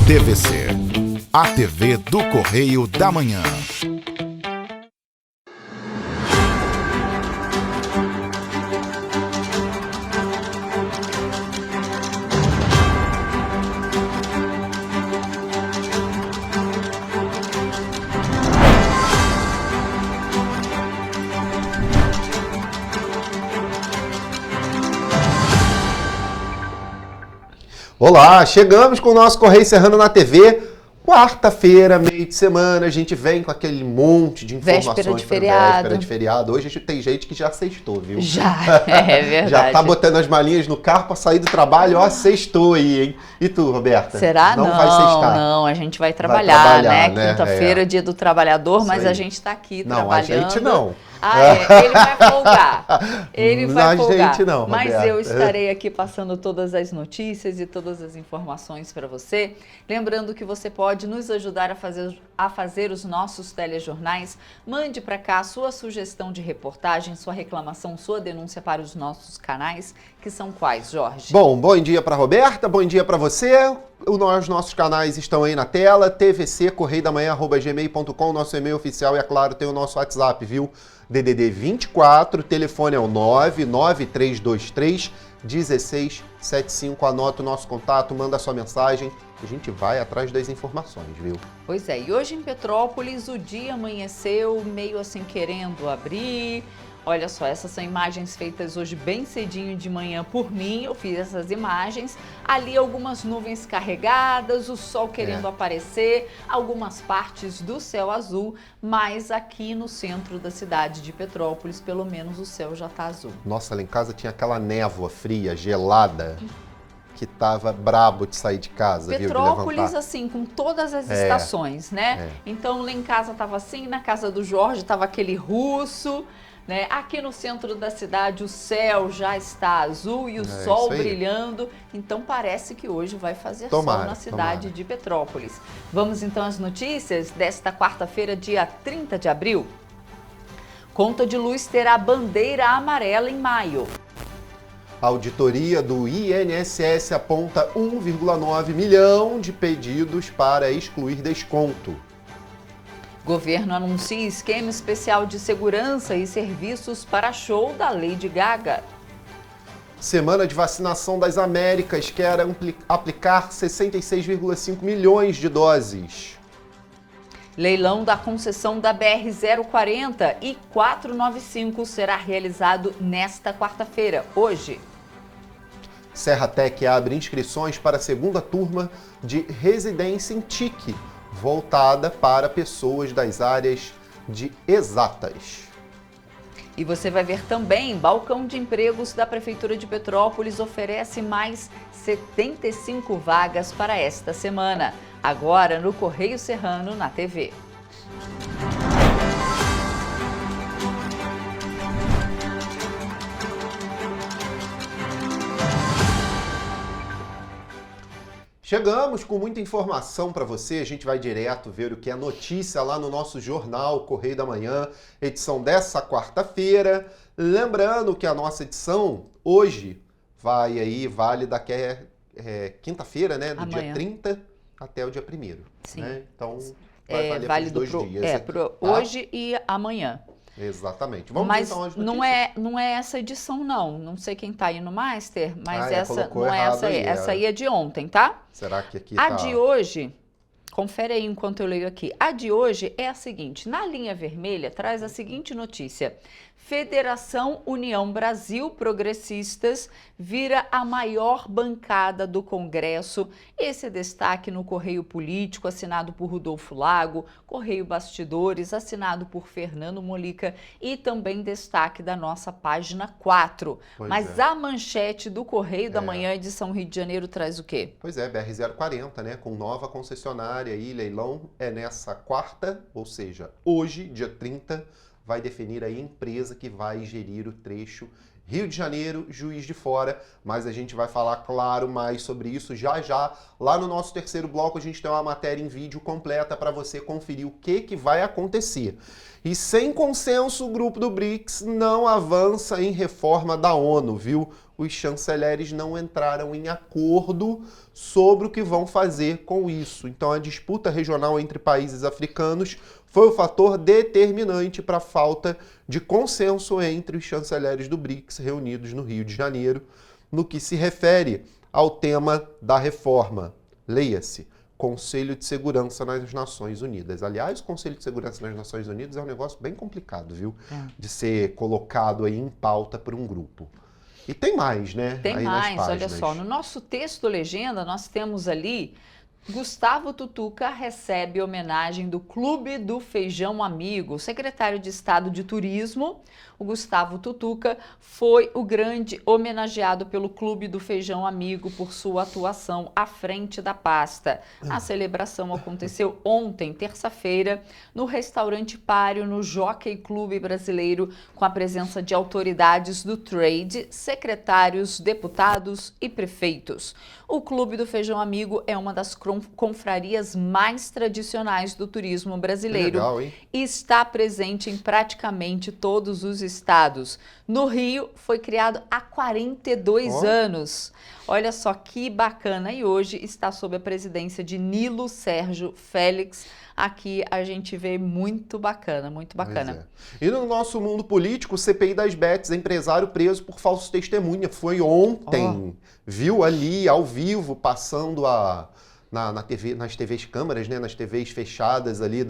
TVC, a TV do Correio da Manhã. Olá, chegamos com o nosso Correio Serrano na TV. Quarta-feira, meio de semana, a gente vem com aquele monte de informações. Véspera de feriado. Véspera de feriado. Hoje a gente tem gente que já sextou, viu? Já, é verdade. Já tá botando as malinhas no carro pra sair do trabalho, ó, sextou aí, hein? E tu, Roberta? Será? Não vai sextar? Não, a gente vai trabalhar, né? né? Quinta-feira, dia do trabalhador, Isso mas aí. a gente tá aqui Não, trabalhando. a gente não. Ah, é, ele vai folgar. Ele vai folgar. Gente não, mas Roberta. eu estarei aqui passando todas as notícias e todas as informações para você. Lembrando que você pode nos ajudar a fazer os nossos telejornais. Mande para cá a sua sugestão de reportagem, sua reclamação, sua denúncia para os nossos canais, que são quais, Jorge? Bom dia para Roberta, bom dia para você. Os nossos canais estão aí na tela, tvc, correidamanhã@gmail.com, nosso e-mail oficial e, é claro, tem o nosso WhatsApp, viu? DDD 24, telefone é o 99323-1675. Anota o nosso contato, manda a sua mensagem, a gente vai atrás das informações, viu? Pois é, e hoje em Petrópolis o dia amanheceu meio assim querendo abrir. Olha só, essas são imagens feitas hoje bem cedinho de manhã por mim, eu fiz essas imagens. Ali algumas nuvens carregadas, o sol querendo aparecer, algumas partes do céu azul, mas aqui no centro da cidade de Petrópolis, pelo menos o céu já está azul. Nossa, lá em casa tinha aquela névoa fria, gelada, que tava brabo de sair de casa, viu? De Petrópolis, levantar. assim, com todas as estações, né? Então lá em casa tava assim, na casa do Jorge tava aquele russo, né? Aqui no centro da cidade o céu já está azul e o sol brilhando, então parece que hoje vai fazer sol na cidade de Petrópolis. Vamos então às notícias desta quarta-feira, dia 30 de abril. Conta de luz terá bandeira amarela em maio. A auditoria do INSS aponta 1,9 milhão de pedidos para excluir desconto. Governo anuncia esquema especial de segurança e serviços para show da Lady Gaga. Semana de vacinação das Américas quer aplicar 66,5 milhões de doses. Leilão da concessão da BR-040 e 495 será realizado nesta quarta-feira, hoje. Serratec abre inscrições para a segunda turma de residência em TIC, voltada para pessoas das áreas de exatas. E você vai ver também, balcão de empregos da Prefeitura de Petrópolis oferece mais 75 vagas para esta semana. Agora no Correio Serrano, na TV. Chegamos com muita informação para você, a gente vai direto ver o que é notícia lá no nosso jornal Correio da Manhã, edição dessa quarta-feira. Lembrando que a nossa edição hoje vale daqui a quinta-feira, né? Do dia 30 até o dia 1º. Sim. Né? Então, vai valer válido por 2 dias. hoje e amanhã. Exatamente. Vamos mas então às notícias. não é essa edição não sei quem tá aí no Master, mas essa colocou não é errado essa aí, aí, essa aí é de ontem, tá? Será que aqui A tá... de hoje, confere aí enquanto eu leio aqui, a de hoje é a seguinte, na linha vermelha traz a seguinte notícia: Federação União Brasil Progressistas vira a maior bancada do Congresso. Esse destaque no Correio Político, assinado por Rodolfo Lago, Correio Bastidores, assinado por Fernando Molica e também destaque da nossa página 4. Mas a manchete do Correio da Manhã, edição Rio de Janeiro, traz o quê? Pois é, BR-040, né, com nova concessionária e leilão é nessa quarta, ou seja, hoje, dia 30, vai definir a empresa que vai gerir o trecho Rio de Janeiro, Juiz de Fora, mas a gente vai falar, claro, mais sobre isso já. Lá no nosso terceiro bloco a gente tem uma matéria em vídeo completa para você conferir o que vai acontecer. E sem consenso, o grupo do BRICS não avança em reforma da ONU, viu? os chanceleres não entraram em acordo sobre o que vão fazer com isso. Então, a disputa regional entre países africanos foi o fator determinante para a falta de consenso entre os chanceleres do BRICS reunidos no Rio de Janeiro, no que se refere ao tema da reforma. Leia-se, Conselho de Segurança nas Nações Unidas. Aliás, o Conselho de Segurança nas Nações Unidas é um negócio bem complicado, viu? De ser colocado aí em pauta por um grupo. E tem mais, né? Tem aí mais, nas olha páginas. só, no nosso texto legenda nós temos ali Gustavo Tutuca recebe homenagem do Clube do Feijão Amigo. O secretário de Estado de Turismo, o Gustavo Tutuca, foi o grande homenageado pelo Clube do Feijão Amigo por sua atuação à frente da pasta. A celebração aconteceu ontem, terça-feira, no restaurante Páreo, no Jockey Clube Brasileiro, com a presença de autoridades do trade, secretários, deputados e prefeitos. O Clube do Feijão Amigo é uma das confrarias mais tradicionais do turismo brasileiro. Legal, hein? E está presente em praticamente todos os estados. No Rio, foi criado há 42 anos. Olha só que bacana. E hoje está sob a presidência de Nilo Sérgio Félix. Aqui a gente vê muito bacana, muito bacana. E no nosso mundo político, o CPI das Bets, empresário preso por falso testemunha. Foi ontem. Viu ali, ao vivo, passando nas TVs câmaras, né, nas TVs fechadas ali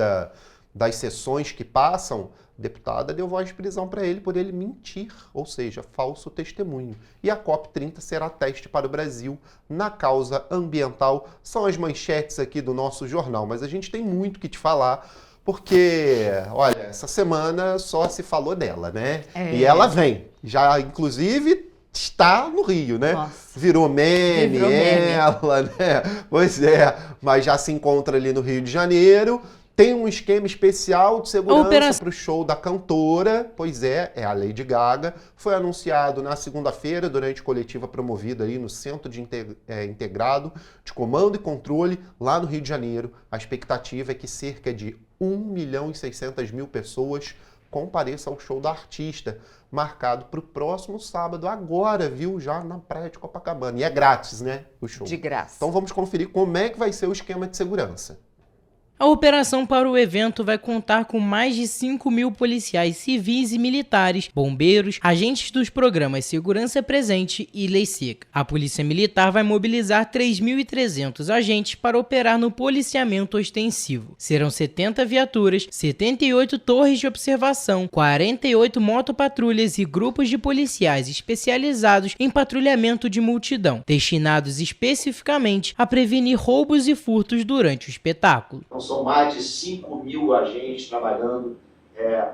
das sessões que passam, a deputada deu voz de prisão para ele por ele mentir, ou seja, falso testemunho. E a COP30 será teste para o Brasil na causa ambiental. São as manchetes aqui do nosso jornal, mas a gente tem muito que te falar, porque, olha, essa semana só se falou dela, né? E ela vem, já inclusive está no Rio, né? Nossa. Virou meme, ela, né? Pois é, mas já se encontra ali no Rio de Janeiro. Tem um esquema especial de segurança para o show da cantora. Pois é a Lady Gaga. Foi anunciado na segunda-feira, durante coletiva promovida aí no Centro de Integrado de Comando e Controle, lá no Rio de Janeiro. A expectativa é que cerca de 1.600.000 pessoas compareçam ao show da artista, marcado para o próximo sábado, agora, viu? Já na praia de Copacabana. E é grátis, né? O show. De graça. Então vamos conferir como é que vai ser o esquema de segurança. A operação para o evento vai contar com mais de 5.000 policiais civis e militares, bombeiros, agentes dos programas Segurança Presente e Lei Seca. A Polícia Militar vai mobilizar 3.300 agentes para operar no policiamento ostensivo. Serão 70 viaturas, 78 torres de observação, 48 motopatrulhas e grupos de policiais especializados em patrulhamento de multidão, destinados especificamente a prevenir roubos e furtos durante o espetáculo. São mais de 5.000 agentes trabalhando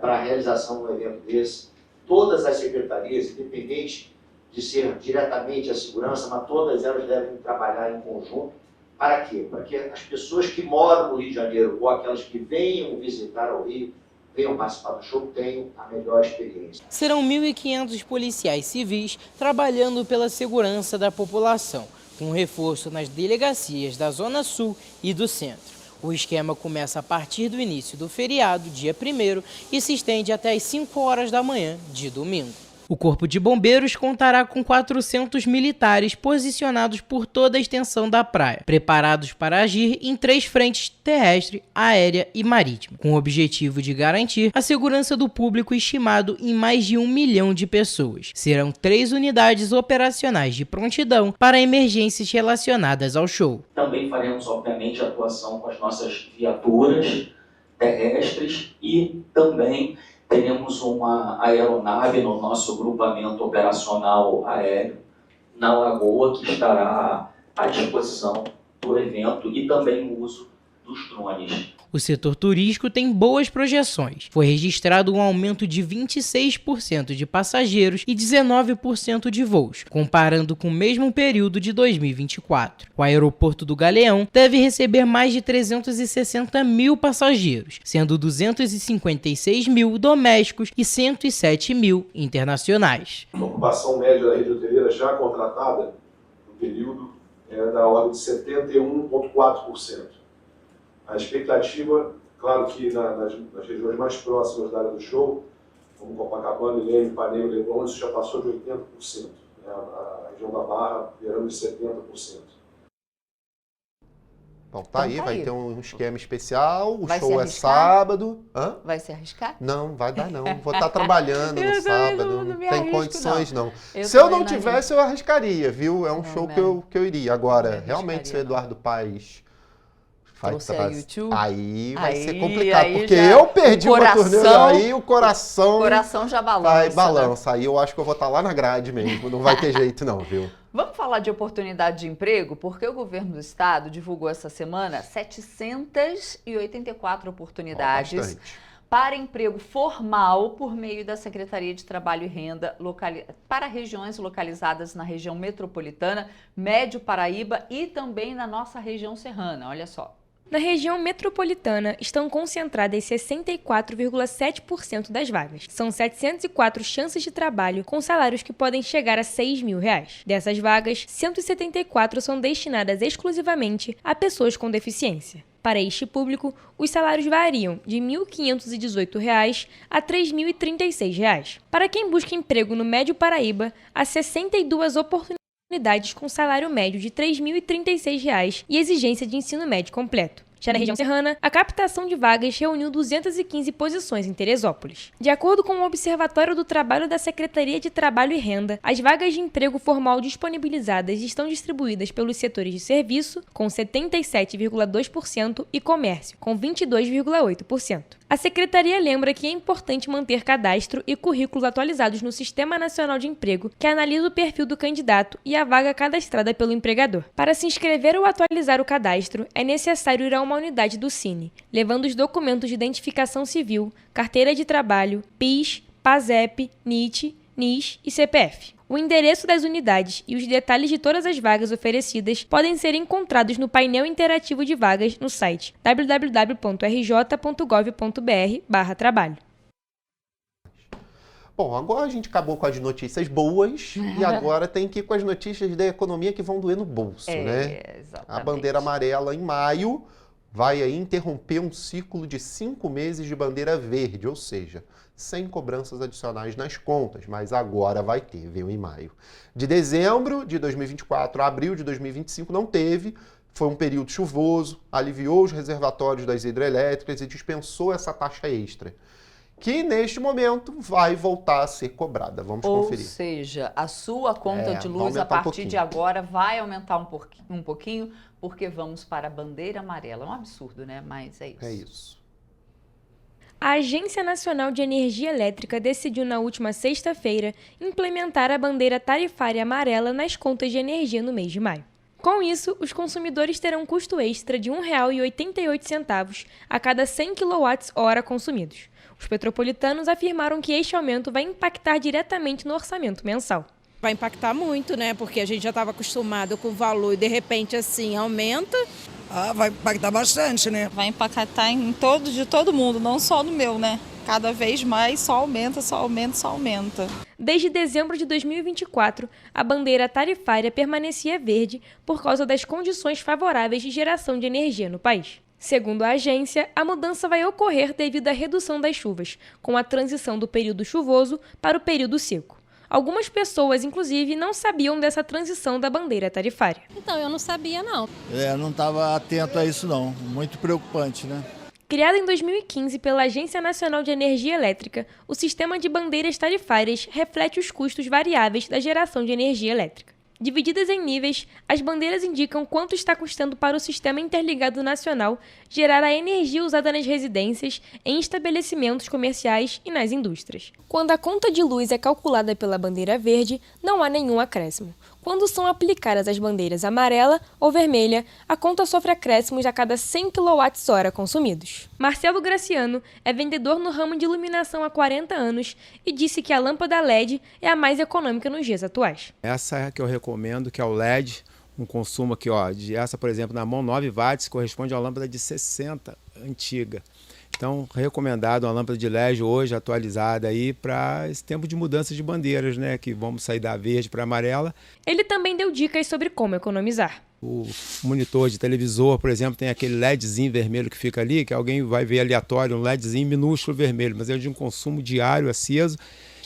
para a realização de um evento desse. Todas as secretarias, independente de ser diretamente a segurança, mas todas elas devem trabalhar em conjunto. Para quê? Para que as pessoas que moram no Rio de Janeiro ou aquelas que venham visitar o Rio, venham participar do show, tenham a melhor experiência. Serão 1.500 policiais civis trabalhando pela segurança da população, com reforço nas delegacias da Zona Sul e do Centro. O esquema começa a partir do início do feriado, dia 1º, e se estende até às 5 horas da manhã de domingo. O Corpo de Bombeiros contará com 400 militares posicionados por toda a extensão da praia, preparados para agir em 3 frentes: terrestre, aérea e marítima, com o objetivo de garantir a segurança do público estimado em mais de 1 milhão de pessoas. Serão 3 unidades operacionais de prontidão para emergências relacionadas ao show. Também faremos, obviamente, atuação com as nossas viaturas terrestres e também teremos uma aeronave no nosso grupamento operacional aéreo na Lagoa, que estará à disposição do evento, e também o uso dos drones. O setor turístico tem boas projeções. Foi registrado um aumento de 26% de passageiros e 19% de voos, comparando com o mesmo período de 2024. O aeroporto do Galeão deve receber mais de 360.000 passageiros, sendo 256.000 domésticos e 107.000 internacionais. A ocupação média da rede hoteleira já contratada no período é da ordem de 71,4%. A expectativa, claro que nas regiões mais próximas da área do show, como Copacabana, Ilhéus, Ipanema, Leblon, isso já passou de 80%. a região da Barra beirando de 70%. Bom, tá Então aí, tá vai aí. ter um esquema especial, o Vai se show é arriscar? sábado. Hã? Vai se arriscar? Não, vai dar não. Vou estar trabalhando Eu no também sábado, não não me tem arrisco, condições não. Eu Se eu também não não tivesse, eu arriscaria, viu? É um Não, show né? que eu iria. Não Agora, me realmente, se o arriscaria, Eduardo Paes vai Trouxe a trazer, YouTube? aí vai ser Aí- complicado, aí porque já- eu perdi o uma turnê, coração- aí o coração, O coração já balança. vai né? balança. Aí eu acho que eu vou estar lá na grade mesmo, não vai ter jeito não, viu? Vamos falar de oportunidade de emprego? Porque o governo do estado divulgou essa semana 784 Ó, oportunidades bastante. para emprego formal por meio da Secretaria de Trabalho e Renda para regiões localizadas na região metropolitana, Médio Paraíba e também na nossa região serrana. Olha só. Na região metropolitana estão concentradas 64,7% das vagas. São 704 chances de trabalho com salários que podem chegar a R$6.000. Dessas vagas, 174 são destinadas exclusivamente a pessoas com deficiência. Para este público, os salários variam de R$ 1.518 a R$ 3.036. Para quem busca emprego no Médio Paraíba, há 62 oportunidades com salário médio de R$ 3.036 e exigência de ensino médio completo. Já na região serrana, a captação de vagas reuniu 215 posições em Teresópolis. De acordo com o Observatório do Trabalho da Secretaria de Trabalho e Renda, as vagas de emprego formal disponibilizadas estão distribuídas pelos setores de serviço, com 77,2%, e comércio, com 22,8%. A Secretaria lembra que é importante manter cadastro e currículos atualizados no Sistema Nacional de Emprego, que analisa o perfil do candidato e a vaga cadastrada pelo empregador. Para se inscrever ou atualizar o cadastro, é necessário ir a uma unidade do Cine, levando os documentos de identificação civil, carteira de trabalho, PIS, PASEP, NIT, NIS e CPF. O endereço das unidades e os detalhes de todas as vagas oferecidas podem ser encontrados no painel interativo de vagas no site www.rj.gov.br/trabalho. Bom, agora a gente acabou com as notícias boas e agora tem que ir com as notícias da economia que vão doer no bolso, né? Exatamente. A bandeira amarela em maio vai aí interromper um ciclo de 5 meses de bandeira verde, ou seja, sem cobranças adicionais nas contas, mas agora vai ter, viu, em maio. De dezembro de 2024 a abril de 2025 não teve, foi um período chuvoso, aliviou os reservatórios das hidrelétricas e dispensou essa taxa extra, que neste momento vai voltar a ser cobrada. Vamos conferir. Ou seja, a sua conta de vai luz a aumentar um partir pouquinho. de agora vai aumentar um pouquinho, porque vamos para a bandeira amarela. É um absurdo, né? Mas é isso. É isso. A Agência Nacional de Energia Elétrica decidiu na última sexta-feira implementar a bandeira tarifária amarela nas contas de energia no mês de maio. Com isso, os consumidores terão um custo extra de R$ 1,88 a cada 100 kWh consumidos. Os petropolitanos afirmaram que este aumento vai impactar diretamente no orçamento mensal. Vai impactar muito, né? Porque a gente já estava acostumado com o valor e de repente assim aumenta. Ah, vai impactar bastante, né? Vai impactar de todo mundo, não só no meu, né? Cada vez mais só aumenta, só aumenta, só aumenta. Desde dezembro de 2024, a bandeira tarifária permanecia verde por causa das condições favoráveis de geração de energia no país. Segundo a agência, a mudança vai ocorrer devido à redução das chuvas, com a transição do período chuvoso para o período seco. Algumas pessoas, inclusive, não sabiam dessa transição da bandeira tarifária. Então, eu não sabia, não. Não estava atento a isso, não. Muito preocupante, né? Criado em 2015 pela Agência Nacional de Energia Elétrica, o sistema de bandeiras tarifárias reflete os custos variáveis da geração de energia elétrica. Divididas em níveis, as bandeiras indicam quanto está custando para o Sistema Interligado Nacional gerar a energia usada nas residências, em estabelecimentos comerciais e nas indústrias. Quando a conta de luz é calculada pela bandeira verde, não há nenhum acréscimo. Quando são aplicadas as bandeiras amarela ou vermelha, a conta sofre acréscimos a cada 100 kWh consumidos. Marcelo Graciano é vendedor no ramo de iluminação há 40 anos e disse que a lâmpada LED é a mais econômica nos dias atuais. Essa é a que eu recomendo, que é o LED, um consumo aqui, de essa, por exemplo, na mão 9 watts, corresponde a uma lâmpada de 60, antiga. Então, recomendado uma lâmpada de LED hoje atualizada aí para esse tempo de mudança de bandeiras, né? Que vamos sair da verde para amarela. Ele também deu dicas sobre como economizar. O monitor de televisor, por exemplo, tem aquele LEDzinho vermelho que fica ali, que alguém vai ver aleatório, um LEDzinho minúsculo vermelho, mas é de um consumo diário aceso.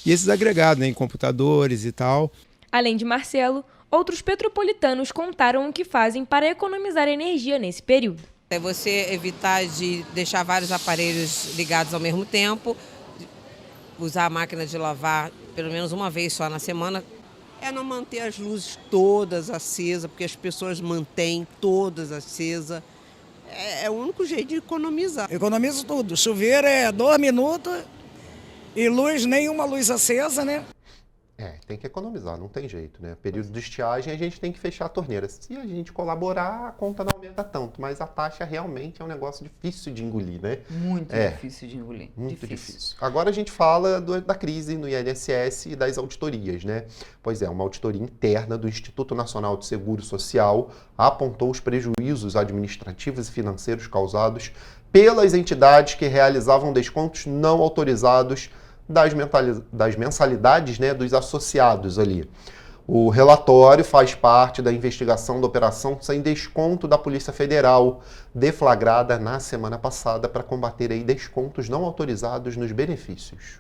E esses agregados, né, em computadores e tal. Além de Marcelo, outros petropolitanos contaram o que fazem para economizar energia nesse período. É você evitar de deixar vários aparelhos ligados ao mesmo tempo, usar a máquina de lavar pelo menos uma vez só na semana. É não manter as luzes todas acesas, porque as pessoas mantêm todas acesas. É o único jeito de economizar. Economizo tudo. Chuveiro é 2 minutos e luz, nenhuma luz acesa, né? Tem que economizar, não tem jeito, né? Período de estiagem a gente tem que fechar a torneira. Se a gente colaborar, a conta não aumenta tanto, mas a taxa realmente é um negócio difícil de engolir, né? Muito difícil de engolir. Muito difícil. Agora a gente fala da crise no INSS e das auditorias, né? Pois é, uma auditoria interna do Instituto Nacional de Seguro Social apontou os prejuízos administrativos e financeiros causados pelas entidades que realizavam descontos não autorizados das mensalidades, né, dos associados ali. O relatório faz parte da investigação da operação sem desconto da Polícia Federal, deflagrada na semana passada para combater aí descontos não autorizados nos benefícios.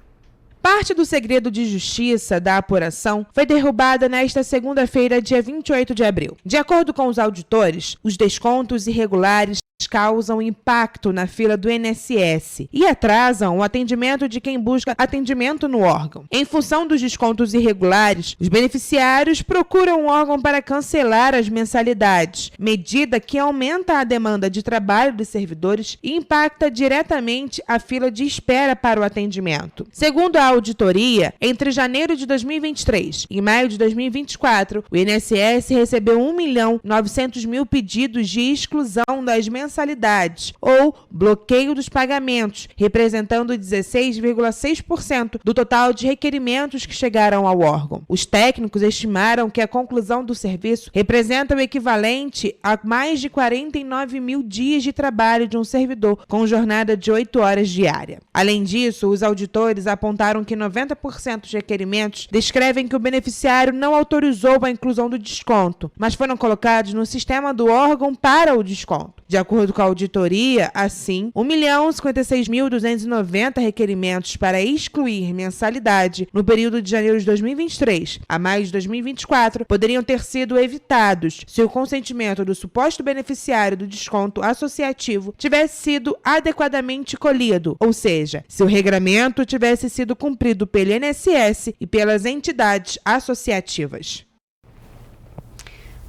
Parte do segredo de justiça da apuração foi derrubada nesta segunda-feira, dia 28 de abril. De acordo com os auditores, os descontos irregulares causam impacto na fila do INSS e atrasam o atendimento de quem busca atendimento no órgão. Em função dos descontos irregulares, os beneficiários procuram o órgão para cancelar as mensalidades, medida que aumenta a demanda de trabalho dos servidores e impacta diretamente a fila de espera para o atendimento. Segundo a auditoria, entre janeiro de 2023 e maio de 2024, o INSS recebeu 1.900.000 pedidos de exclusão das mensalidades ou bloqueio dos pagamentos, representando 16,6% do total de requerimentos que chegaram ao órgão. Os técnicos estimaram que a conclusão do serviço representa o equivalente a mais de 49 mil dias de trabalho de um servidor, com jornada de 8 horas diária. Além disso, os auditores apontaram que 90% dos requerimentos descrevem que o beneficiário não autorizou a inclusão do desconto, mas foram colocados no sistema do órgão para o desconto. De acordo com a auditoria, assim, 1.056.290 requerimentos para excluir mensalidade no período de janeiro de 2023 a maio de 2024 poderiam ter sido evitados se o consentimento do suposto beneficiário do desconto associativo tivesse sido adequadamente colhido, ou seja, se o regramento tivesse sido cumprido pelo INSS e pelas entidades associativas.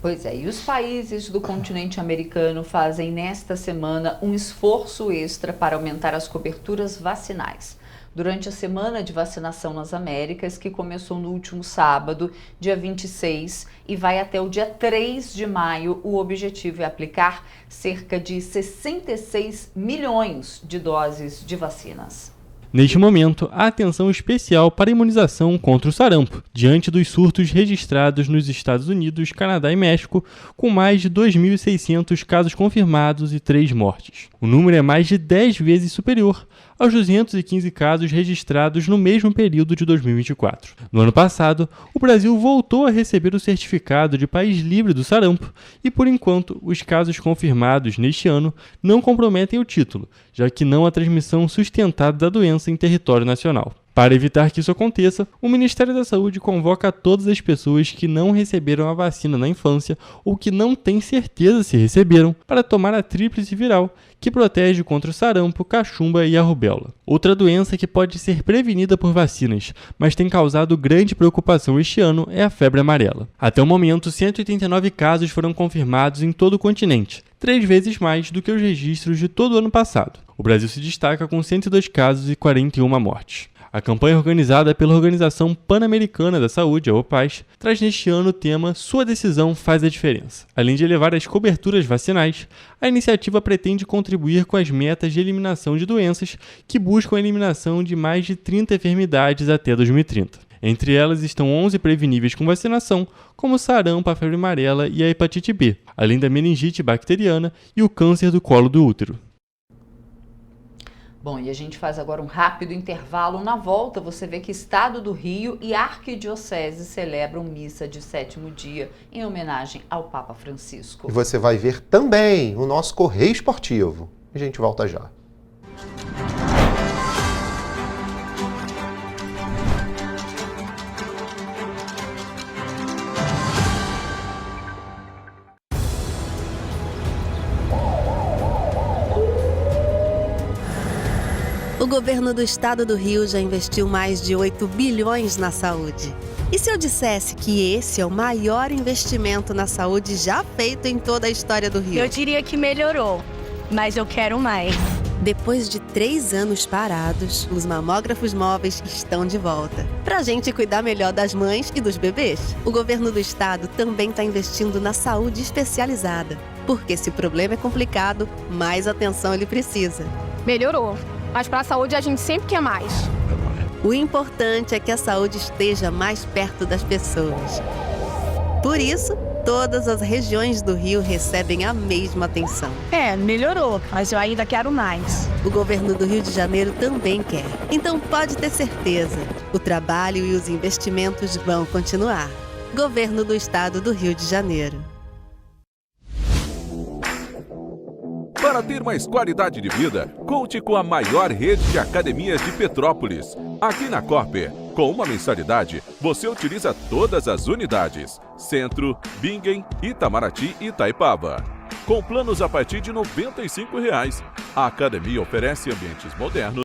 Pois é, e os países do continente americano fazem nesta semana um esforço extra para aumentar as coberturas vacinais. Durante a semana de vacinação nas Américas, que começou no último sábado, dia 26, e vai até o dia 3 de maio, o objetivo é aplicar cerca de 66 milhões de doses de vacinas. Neste momento, há atenção especial para a imunização contra o sarampo, diante dos surtos registrados nos Estados Unidos, Canadá e México, com mais de 2.600 casos confirmados e 3 mortes. O número é mais de 10 vezes superior aos 215 casos registrados no mesmo período de 2024. No ano passado, o Brasil voltou a receber o certificado de país livre do sarampo e, por enquanto, os casos confirmados neste ano não comprometem o título, já que não há transmissão sustentada da doença em território nacional. Para evitar que isso aconteça, o Ministério da Saúde convoca todas as pessoas que não receberam a vacina na infância ou que não têm certeza se receberam para tomar a tríplice viral, que protege contra o sarampo, cachumba e a rubéola. Outra doença que pode ser prevenida por vacinas, mas tem causado grande preocupação este ano, é a febre amarela. Até o momento, 189 casos foram confirmados em todo o continente, 3 vezes mais do que os registros de todo o ano passado. O Brasil se destaca com 102 casos e 41 mortes. A campanha organizada pela Organização Pan-Americana da Saúde, a OPAS, traz neste ano o tema Sua Decisão Faz a Diferença. Além de elevar as coberturas vacinais, a iniciativa pretende contribuir com as metas de eliminação de doenças que buscam a eliminação de mais de 30 enfermidades até 2030. Entre elas estão 11 preveníveis com vacinação, como o sarampo, a febre amarela e a hepatite B, além da meningite bacteriana e o câncer do colo do útero. Bom, e a gente faz agora um rápido intervalo. Na volta, você vê que Estado do Rio e Arquidiocese celebram missa de 7º dia em homenagem ao Papa Francisco. E você vai ver também o nosso Correio Esportivo. A gente volta já. O governo do estado do Rio já investiu mais de 8 bilhões na saúde. E se eu dissesse que esse é o maior investimento na saúde já feito em toda a história do Rio? Eu diria que melhorou, mas eu quero mais. Depois de 3 anos parados, os mamógrafos móveis estão de volta. Pra gente cuidar melhor das mães e dos bebês. O governo do estado também está investindo na saúde especializada. Porque se o problema é complicado, mais atenção ele precisa. Melhorou, mas para a saúde a gente sempre quer mais. O importante é que a saúde esteja mais perto das pessoas. Por isso, todas as regiões do Rio recebem a mesma atenção. Melhorou, mas eu ainda quero mais. O governo do Rio de Janeiro também quer. Então pode ter certeza, o trabalho e os investimentos vão continuar. Governo do Estado do Rio de Janeiro. Para ter mais qualidade de vida, conte com a maior rede de academias de Petrópolis. Aqui na Corper, com uma mensalidade, você utiliza todas as unidades: Centro, Bingen, Itamaraty e Itaipava. Com planos a partir de R$ 95,00. A academia oferece ambientes modernos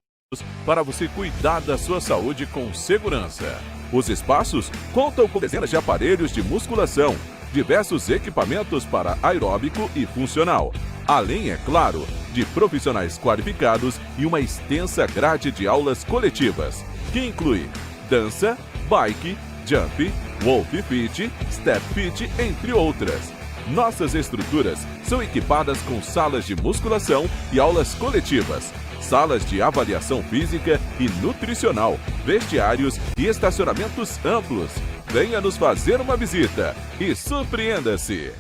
para você cuidar da sua saúde com segurança. Os espaços contam com dezenas de aparelhos de musculação, diversos equipamentos para aeróbico e funcional, além, é claro, de profissionais qualificados e uma extensa grade de aulas coletivas, que inclui dança, bike, jump, wolf fit, step fit, entre outras. Nossas estruturas são equipadas com salas de musculação e aulas coletivas, salas de avaliação física e nutricional, vestiários e estacionamentos amplos. Venha nos fazer uma visita e surpreenda-se!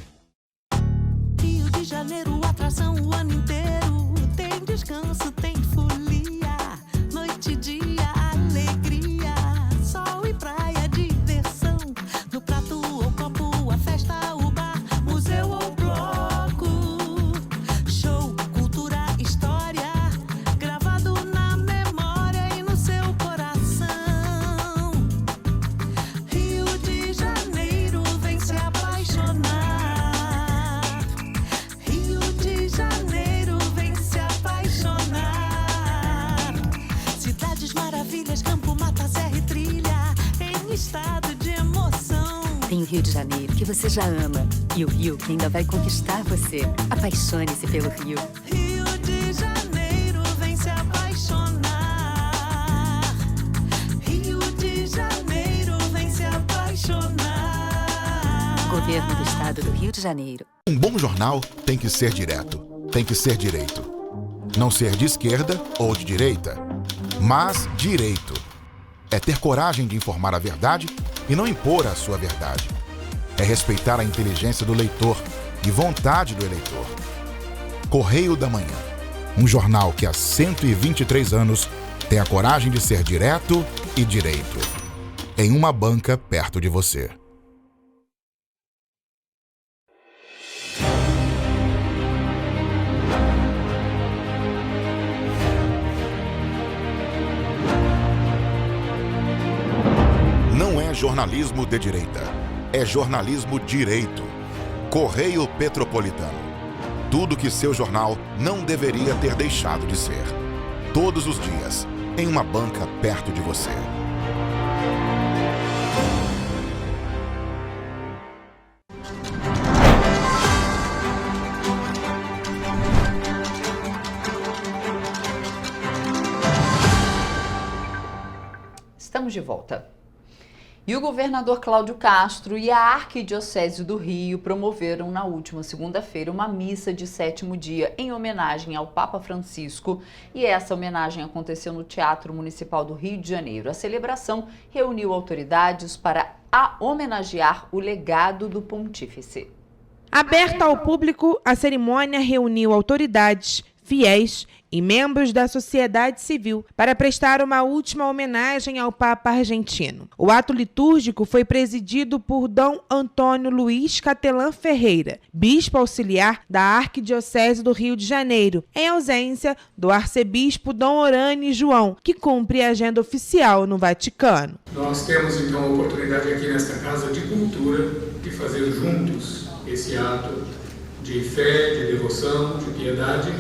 Rio de Janeiro, atração o ano inteiro. Tem descanso, tem folia, noite e dia, alegria, sol e praia, diversão. No prato ou copo, a festa, o bar, museu ou bloco. Show, cultura, história, gravado na memória e no seu coração. Rio de Janeiro, vem se apaixonar. Rio de Janeiro, vem se apaixonar. Cidades maravilhas, campo, mata, serra e trilha, em estado de emoção. Tem o Rio de Janeiro, que você já ama, e o Rio, que ainda vai conquistar você. Apaixone-se pelo Rio. Rio de Janeiro, vem se apaixonar. Rio de Janeiro, vem se apaixonar. Governo do Estado do Rio de Janeiro. Um bom jornal tem que ser direto, tem que ser direito. Não ser de esquerda ou de direita, mas direito. É ter coragem de informar a verdade e não impor a sua verdade. É respeitar a inteligência do leitor e vontade do eleitor. Correio da Manhã, um jornal que há 123 anos tem a coragem de ser direto e direito. Em uma banca perto de você. Não é jornalismo de direita, é jornalismo direito. Correio Petropolitano. Tudo que seu jornal não deveria ter deixado de ser. Todos os dias, em uma banca perto de você. Estamos de volta. E o governador Cláudio Castro e a Arquidiocese do Rio promoveram na última segunda-feira uma missa de 7º dia em homenagem ao Papa Francisco. E essa homenagem aconteceu no Teatro Municipal do Rio de Janeiro. A celebração reuniu autoridades para homenagear o legado do pontífice. Aberta ao público, a cerimônia reuniu autoridades, fiéis e membros da sociedade civil para prestar uma última homenagem ao Papa argentino. O ato litúrgico foi presidido por Dom Antônio Luiz Catelã Ferreira, bispo auxiliar da Arquidiocese do Rio de Janeiro, em ausência do arcebispo Dom Orane João, que cumpre a agenda oficial no Vaticano. Nós temos então a oportunidade aqui nesta Casa de Cultura de fazer juntos esse ato de fé, de devoção, de piedade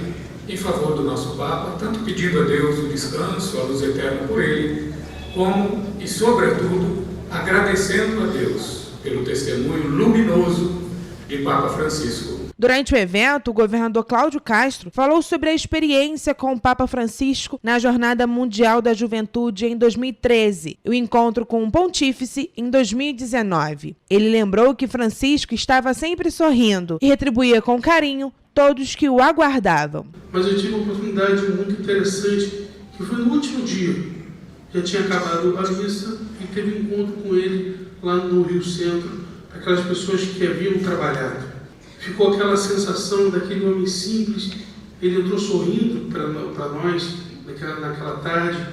em favor do nosso Papa, tanto pedindo a Deus o descanso, a luz eterna por ele, como, e sobretudo, agradecendo a Deus pelo testemunho luminoso de Papa Francisco. Durante o evento, o governador Cláudio Castro falou sobre a experiência com o Papa Francisco na Jornada Mundial da Juventude em 2013 e o encontro com o Pontífice em 2019. Ele lembrou que Francisco estava sempre sorrindo e retribuía com carinho todos que o aguardavam. Mas eu tive uma oportunidade muito interessante, que foi no último dia. Já tinha acabado a missa e teve um encontro com ele lá no Rio Centro, aquelas pessoas que haviam trabalhado. Ficou aquela sensação daquele homem simples, ele entrou sorrindo para nós naquela tarde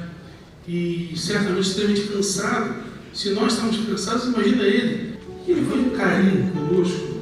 e certamente extremamente cansado. Se nós estamos cansados, imagina ele. Ele foi um carinho conosco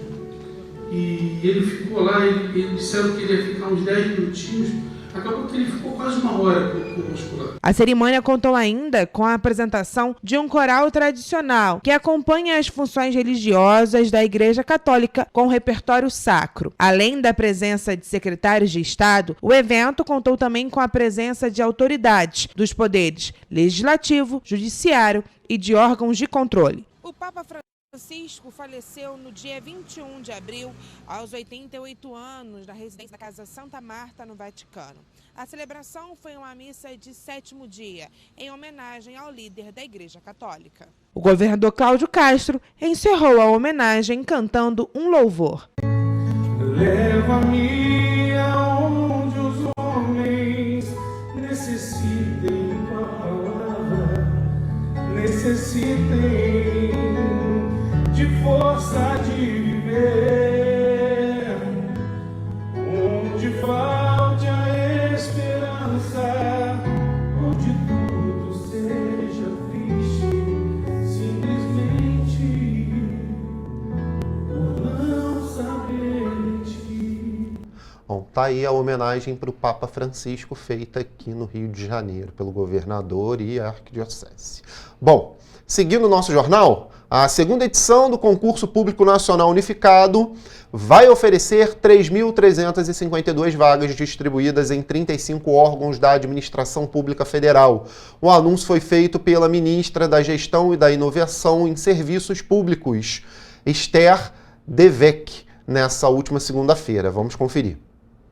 e ele ficou lá, ele disseram que ele ia ficar uns 10 minutinhos, acabou que ele ficou quase uma hora conosco lá. A cerimônia contou ainda com a apresentação de um coral tradicional que acompanha as funções religiosas da Igreja Católica com repertório sacro. Além da presença de secretários de Estado, o evento contou também com a presença de autoridades dos poderes legislativo, judiciário e de órgãos de controle. O Papa Francisco faleceu no dia 21 de abril, aos 88 anos, na residência da Casa Santa Marta, no Vaticano. A celebração foi uma missa de 7º dia, em homenagem ao líder da Igreja Católica. O governador Cláudio Castro encerrou a homenagem cantando um louvor. Leva-me aonde os homens necessitem tua palavra, necessitem de força de viver, onde falte a esperança, onde tudo seja triste, simplesmente por não saber mentir. Bom, tá aí a homenagem para o Papa Francisco feita aqui no Rio de Janeiro pelo governador e a arquidiocese. Bom, seguindo o nosso jornal, a segunda edição do Concurso Público Nacional Unificado vai oferecer 3.352 vagas distribuídas em 35 órgãos da Administração Pública Federal. O anúncio foi feito pela ministra da Gestão e da Inovação em Serviços Públicos, Esther Devec, nessa última segunda-feira. Vamos conferir.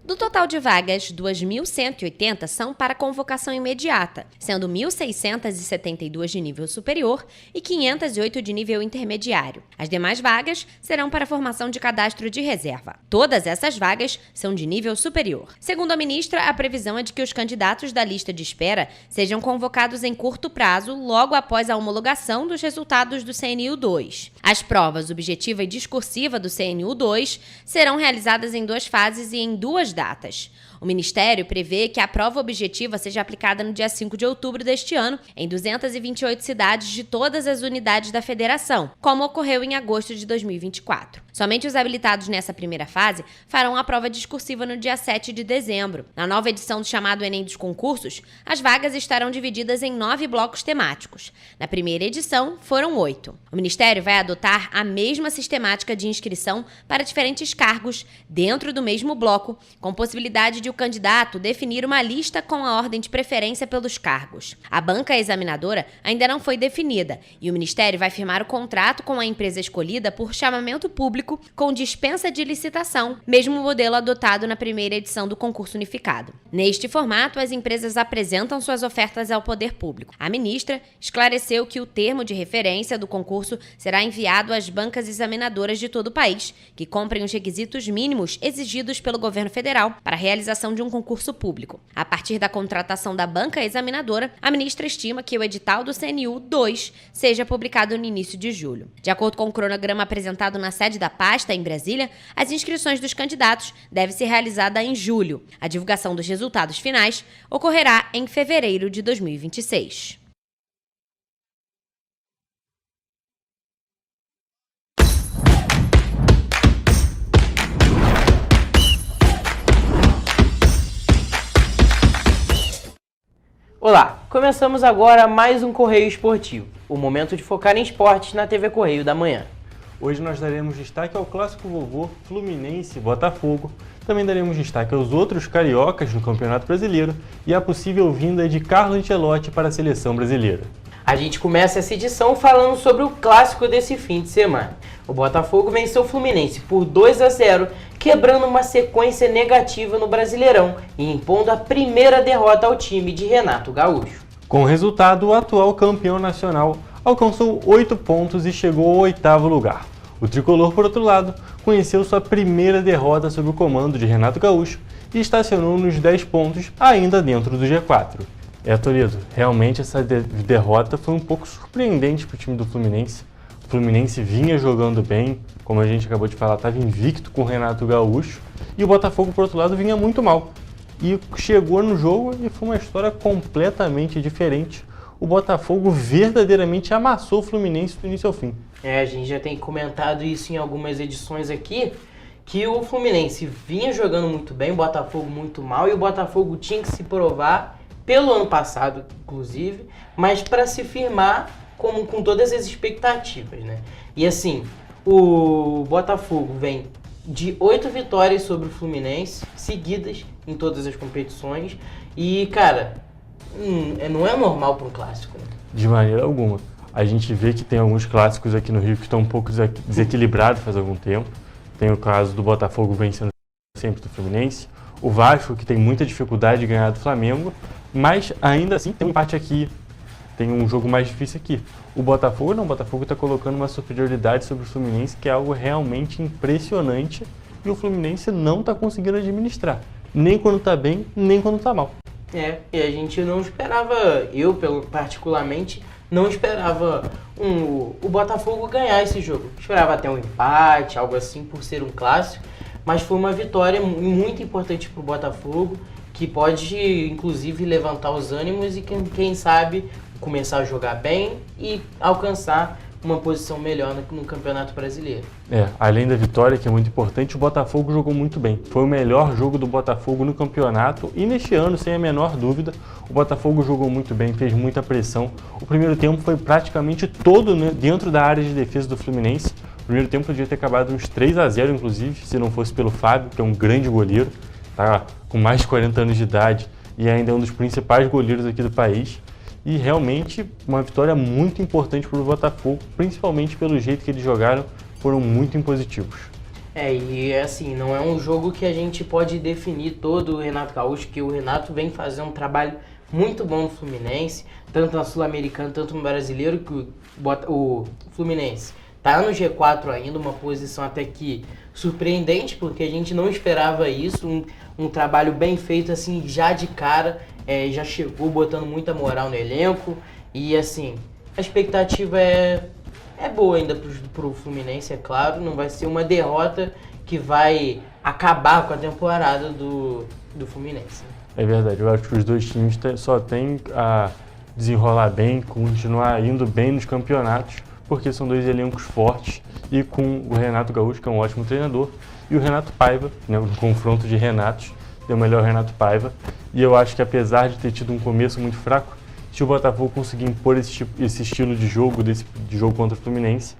Do total de vagas, 2.180 são para convocação imediata, sendo 1.672 de nível superior e 508 de nível intermediário. As demais vagas serão para formação de cadastro de reserva. Todas essas vagas são de nível superior. Segundo a ministra, a previsão é de que os candidatos da lista de espera sejam convocados em curto prazo, logo após a homologação dos resultados do CNU-2. As provas objetiva e discursiva do CNU-2 serão realizadas em 2 fases e em 2 datas. O Ministério prevê que a prova objetiva seja aplicada no dia 5 de outubro deste ano, em 228 cidades de todas as unidades da Federação, como ocorreu em agosto de 2024. Somente os habilitados nessa primeira fase farão a prova discursiva no dia 7 de dezembro. Na nova edição do chamado Enem dos concursos, as vagas estarão divididas em 9 blocos temáticos. Na primeira edição, foram 8. O Ministério vai adotar a mesma sistemática de inscrição para diferentes cargos dentro do mesmo bloco, com possibilidade de o candidato definir uma lista com a ordem de preferência pelos cargos. A banca examinadora ainda não foi definida e o Ministério vai firmar o contrato com a empresa escolhida por chamamento público com dispensa de licitação, mesmo modelo adotado na primeira edição do concurso unificado. Neste formato, as empresas apresentam suas ofertas ao poder público. A ministra esclareceu que o termo de referência do concurso será enviado às bancas examinadoras de todo o país, que cumprem os requisitos mínimos exigidos pelo governo federal para a realização de um concurso público. A partir da contratação da banca examinadora, a ministra estima que o edital do CNU-2 seja publicado no início de julho. De acordo com o cronograma apresentado na sede da pasta, em Brasília, as inscrições dos candidatos devem ser realizadas em julho. A divulgação dos resultados finais ocorrerá em fevereiro de 2026. Olá, começamos agora mais um Correio Esportivo, o momento de focar em esportes na TV Correio da Manhã. Hoje nós daremos destaque ao clássico vovô Fluminense e Botafogo, também daremos destaque aos outros cariocas no Campeonato Brasileiro e a possível vinda de Carlo Ancelotti para a seleção brasileira. A gente começa essa edição falando sobre o clássico desse fim de semana. O Botafogo venceu o Fluminense por 2-0, quebrando uma sequência negativa no Brasileirão e impondo a primeira derrota ao time de Renato Gaúcho. Com o resultado, o atual campeão nacional alcançou 8 pontos e chegou ao 8º lugar. O tricolor, por outro lado, conheceu sua primeira derrota sob o comando de Renato Gaúcho e estacionou nos 10 pontos, ainda dentro do G4. Toledo, realmente essa derrota foi um pouco surpreendente para o time do Fluminense. O Fluminense vinha jogando bem, como a gente acabou de falar, estava invicto com o Renato Gaúcho, e o Botafogo, por outro lado, vinha muito mal. E chegou no jogo e foi uma história completamente diferente. O Botafogo verdadeiramente amassou o Fluminense do início ao fim. A gente já tem comentado isso em algumas edições aqui, que o Fluminense vinha jogando muito bem, o Botafogo muito mal, e o Botafogo tinha que se provar, pelo ano passado inclusive, mas para se firmar com todas as expectativas, né? E assim, o Botafogo vem de 8 vitórias sobre o Fluminense, seguidas em todas as competições, e cara, não é normal para um clássico, né? De maneira alguma. A gente vê que tem alguns clássicos aqui no Rio que estão um pouco desequilibrados faz algum tempo. Tem o caso do Botafogo vencendo sempre do Fluminense. O Vasco, que tem muita dificuldade de ganhar do Flamengo. Mas ainda assim tem um empate aqui. Tem um jogo mais difícil aqui. O Botafogo não. O Botafogo está colocando uma superioridade sobre o Fluminense que é algo realmente impressionante. E o Fluminense não está conseguindo administrar. Nem quando está bem, nem quando está mal. E a gente não esperava, eu particularmente, não esperava o Botafogo ganhar esse jogo. Esperava até um empate, algo assim, por ser um clássico. Mas foi uma vitória muito importante para o Botafogo, que pode, inclusive, levantar os ânimos e, quem sabe, começar a jogar bem e alcançar uma posição melhor no Campeonato Brasileiro. Além da vitória, que é muito importante, o Botafogo jogou muito bem. Foi o melhor jogo do Botafogo no campeonato e neste ano, sem a menor dúvida, o Botafogo jogou muito bem, fez muita pressão. O primeiro tempo foi praticamente todo, né, dentro da área de defesa do Fluminense. O primeiro tempo podia ter acabado uns 3-0, inclusive, se não fosse pelo Fábio, que é um grande goleiro, tá com mais de 40 anos de idade e ainda é um dos principais goleiros aqui do país. E realmente uma vitória muito importante para o Botafogo, principalmente pelo jeito que eles jogaram, foram muito impositivos. E assim, não é um jogo que a gente pode definir todo o Renato Gaúcho, que o Renato vem fazendo um trabalho muito bom no Fluminense, tanto na Sul-Americana, tanto no Brasileiro, que o Fluminense está no G4 ainda, uma posição até que surpreendente, porque a gente não esperava isso, um trabalho bem feito assim, já de cara. Já chegou botando muita moral no elenco e assim, a expectativa é boa ainda pro Fluminense, é claro, não vai ser uma derrota que vai acabar com a temporada do Fluminense. É verdade, eu acho que os dois times só têm a desenrolar bem, continuar indo bem nos campeonatos, porque são dois elencos fortes e com o Renato Gaúcho, que é um ótimo treinador, e o Renato Paiva, né, no confronto de Renatos, deu melhor Renato Paiva, e eu acho que apesar de ter tido um começo muito fraco, se o Botafogo conseguir impor esse estilo de jogo, de jogo contra o Fluminense,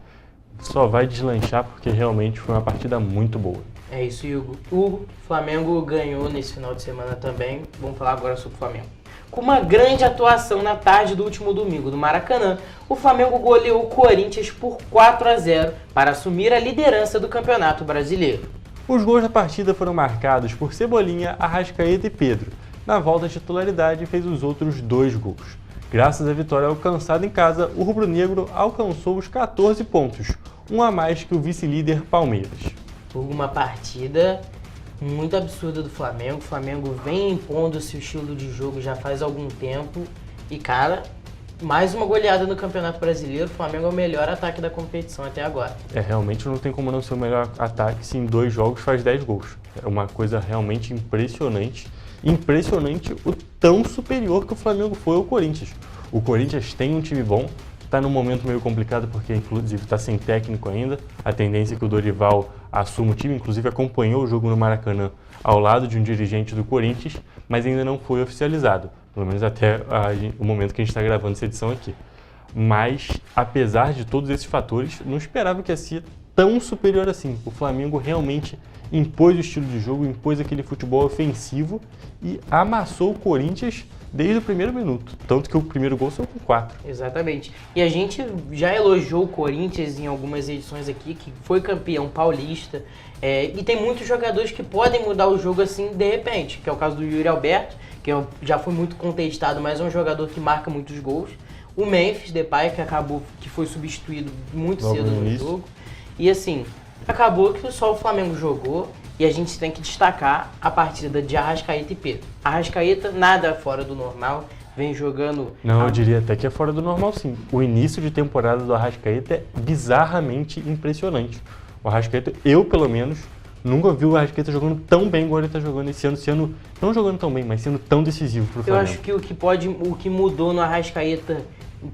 só vai deslanchar porque realmente foi uma partida muito boa. É isso, Hugo. O Flamengo ganhou nesse final de semana também, vamos falar agora sobre o Flamengo. Com uma grande atuação na tarde do último domingo no Maracanã, o Flamengo goleou o Corinthians por 4-0 para assumir a liderança do Campeonato Brasileiro. Os gols da partida foram marcados por Cebolinha, Arrascaeta e Pedro. Na volta à titularidade, fez os outros 2 gols. Graças à vitória alcançada em casa, o rubro-negro alcançou os 14 pontos, um a mais que o vice-líder Palmeiras. Uma partida muito absurda do Flamengo. O Flamengo vem impondo seu estilo de jogo já faz algum tempo. E, cara, mais uma goleada no Campeonato Brasileiro. O Flamengo é o melhor ataque da competição até agora. Realmente não tem como não ser o melhor ataque se em 2 jogos faz 10 gols. É uma coisa realmente impressionante. Impressionante o tão superior que o Flamengo foi ao Corinthians. O Corinthians tem um time bom, está num momento meio complicado porque inclusive está sem técnico ainda. A tendência é que o Dorival assuma o time, inclusive acompanhou o jogo no Maracanã ao lado de um dirigente do Corinthians, mas ainda não foi oficializado, pelo menos até o momento que a gente está gravando essa edição aqui. Mas, apesar de todos esses fatores, não esperava que ia ser tão superior assim. O Flamengo realmente impôs o estilo de jogo, impôs aquele futebol ofensivo e amassou o Corinthians desde o primeiro minuto. Tanto que o primeiro gol saiu com 4. Exatamente. E a gente já elogiou o Corinthians em algumas edições aqui, que foi campeão paulista. E tem muitos jogadores que podem mudar o jogo assim de repente, que é o caso do Yuri Alberto, que já foi muito contestado, mas é um jogador que marca muitos gols. O Memphis Depay, que foi substituído muito cedo no jogo. E assim, acabou que só o Flamengo jogou. E a gente tem que destacar a partida de Arrascaeta e Pedro. Arrascaeta, nada fora do normal, vem jogando... Não, eu diria até que é fora do normal, sim. O início de temporada do Arrascaeta é bizarramente impressionante. O Arrascaeta, eu pelo menos, nunca vi o Arrascaeta jogando tão bem igual ele está jogando esse ano, sendo não jogando tão bem, mas sendo tão decisivo para o Flamengo. Eu acho que o que mudou no Arrascaeta,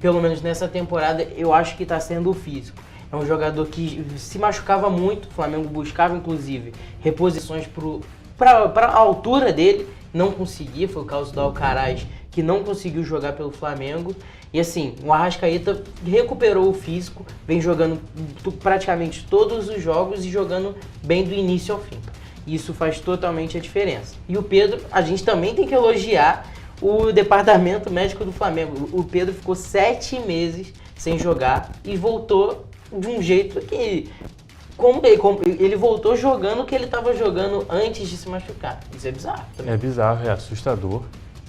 pelo menos nessa temporada, eu acho que está sendo o físico. É um jogador que se machucava muito, o Flamengo buscava inclusive reposições para a altura dele, não conseguia, foi o caso do Alcaraz, que não conseguiu jogar pelo Flamengo. E assim, o Arrascaeta recuperou o físico, vem jogando praticamente todos os jogos e jogando bem do início ao fim. Isso faz totalmente a diferença. E o Pedro, a gente também tem que elogiar o departamento médico do Flamengo. O Pedro ficou 7 meses sem jogar e voltou de um jeito que ele voltou jogando o que ele estava jogando antes de se machucar. Isso é bizarro também. É bizarro, é assustador.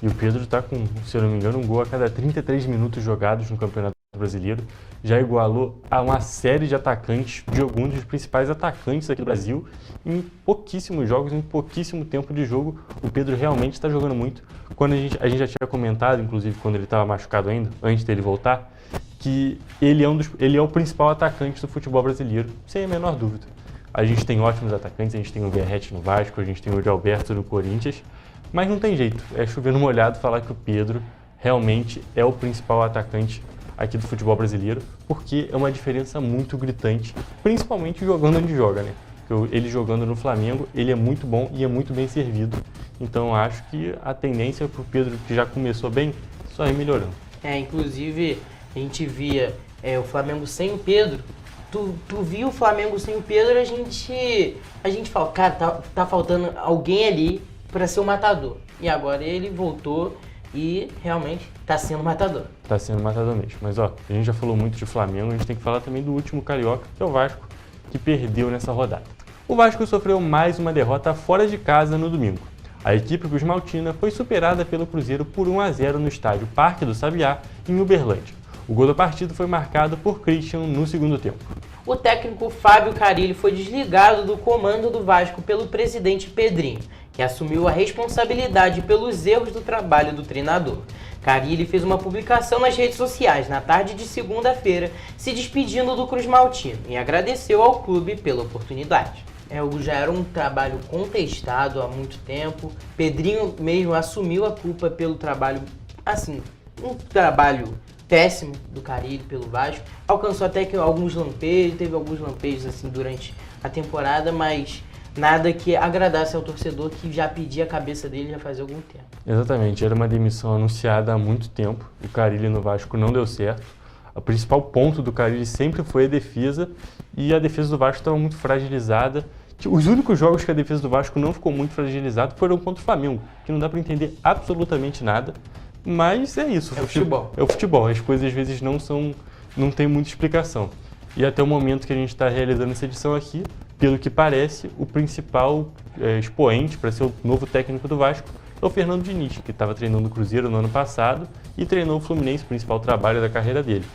E o Pedro está com, se eu não me engano, um gol a cada 33 minutos jogados no Campeonato Brasileiro. Já igualou a uma série de atacantes, de alguns dos principais atacantes aqui do Brasil. Em pouquíssimos jogos, em pouquíssimo tempo de jogo, o Pedro realmente está jogando muito. Quando a gente já tinha comentado, inclusive quando ele estava machucado ainda, antes dele voltar, que ele é o principal atacante do futebol brasileiro, sem a menor dúvida. A gente tem ótimos atacantes, a gente tem o Verratti no Vasco, a gente tem o Yuri Alberto no Corinthians, mas não tem jeito, é chover no molhado falar que o Pedro realmente é o principal atacante aqui do futebol brasileiro, porque é uma diferença muito gritante, principalmente jogando onde joga, né? Ele jogando no Flamengo, ele é muito bom e é muito bem servido. Então acho que a tendência para o Pedro, que já começou bem, só ir melhorando. Inclusive a gente via o Flamengo sem o Pedro. Tu viu o Flamengo sem o Pedro, a gente fala, cara, tá faltando alguém ali para ser o matador. E agora ele voltou e realmente tá sendo matador. Tá sendo matador mesmo. Mas a gente já falou muito de Flamengo, a gente tem que falar também do último carioca, que é o Vasco, que perdeu nessa rodada. O Vasco sofreu mais uma derrota fora de casa no domingo. A equipe cruzmaltina foi superada pelo Cruzeiro por 1-0 no estádio Parque do Sabiá, em Uberlândia. O gol da partida foi marcado por Christian no segundo tempo. O técnico Fábio Carille foi desligado do comando do Vasco pelo presidente Pedrinho, que assumiu a responsabilidade pelos erros do trabalho do treinador. Carille fez uma publicação nas redes sociais na tarde de segunda-feira, se despedindo do cruzmaltino e agradeceu ao clube pela oportunidade. Já era um trabalho contestado há muito tempo. Pedrinho mesmo assumiu a culpa pelo trabalho, um trabalho péssimo do Carille pelo Vasco. Alcançou até que alguns lampejos, teve alguns lampejos durante a temporada, mas nada que agradasse ao torcedor, que já pedia a cabeça dele já fazia algum tempo. Exatamente, era uma demissão anunciada há muito tempo. O Carille no Vasco não deu certo. O principal ponto do Carille sempre foi a defesa, e a defesa do Vasco estava muito fragilizada. Os únicos jogos que a defesa do Vasco não ficou muito fragilizada foram contra o Flamengo, que não dá para entender absolutamente nada, mas é isso. É o futebol. É o futebol, as coisas às vezes não tem muita explicação. E até o momento que a gente está realizando essa edição aqui, pelo que parece, o principal expoente para ser o novo técnico do Vasco é o Fernando Diniz, que estava treinando o Cruzeiro no ano passado e treinou o Fluminense, o principal trabalho da carreira dele.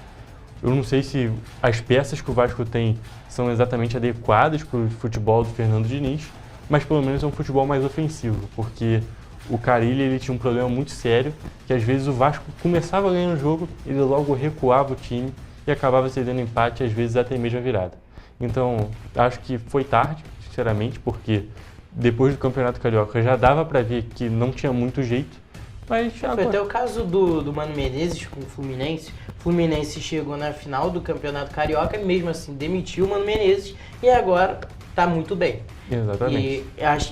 Eu não sei se as peças que o Vasco tem são exatamente adequadas para o futebol do Fernando Diniz, mas pelo menos é um futebol mais ofensivo, porque o Carille ele tinha um problema muito sério, que às vezes o Vasco começava ganhando o jogo, ele logo recuava o time e acabava cedendo empate, às vezes até mesmo a virada. Então, acho que foi tarde, sinceramente, porque depois do Campeonato Carioca já dava para ver que não tinha muito jeito, mas foi agora... até o caso do Mano Menezes com o Fluminense. O Fluminense chegou na final do Campeonato Carioca e mesmo assim demitiu o Mano Menezes e agora tá muito bem. Exatamente.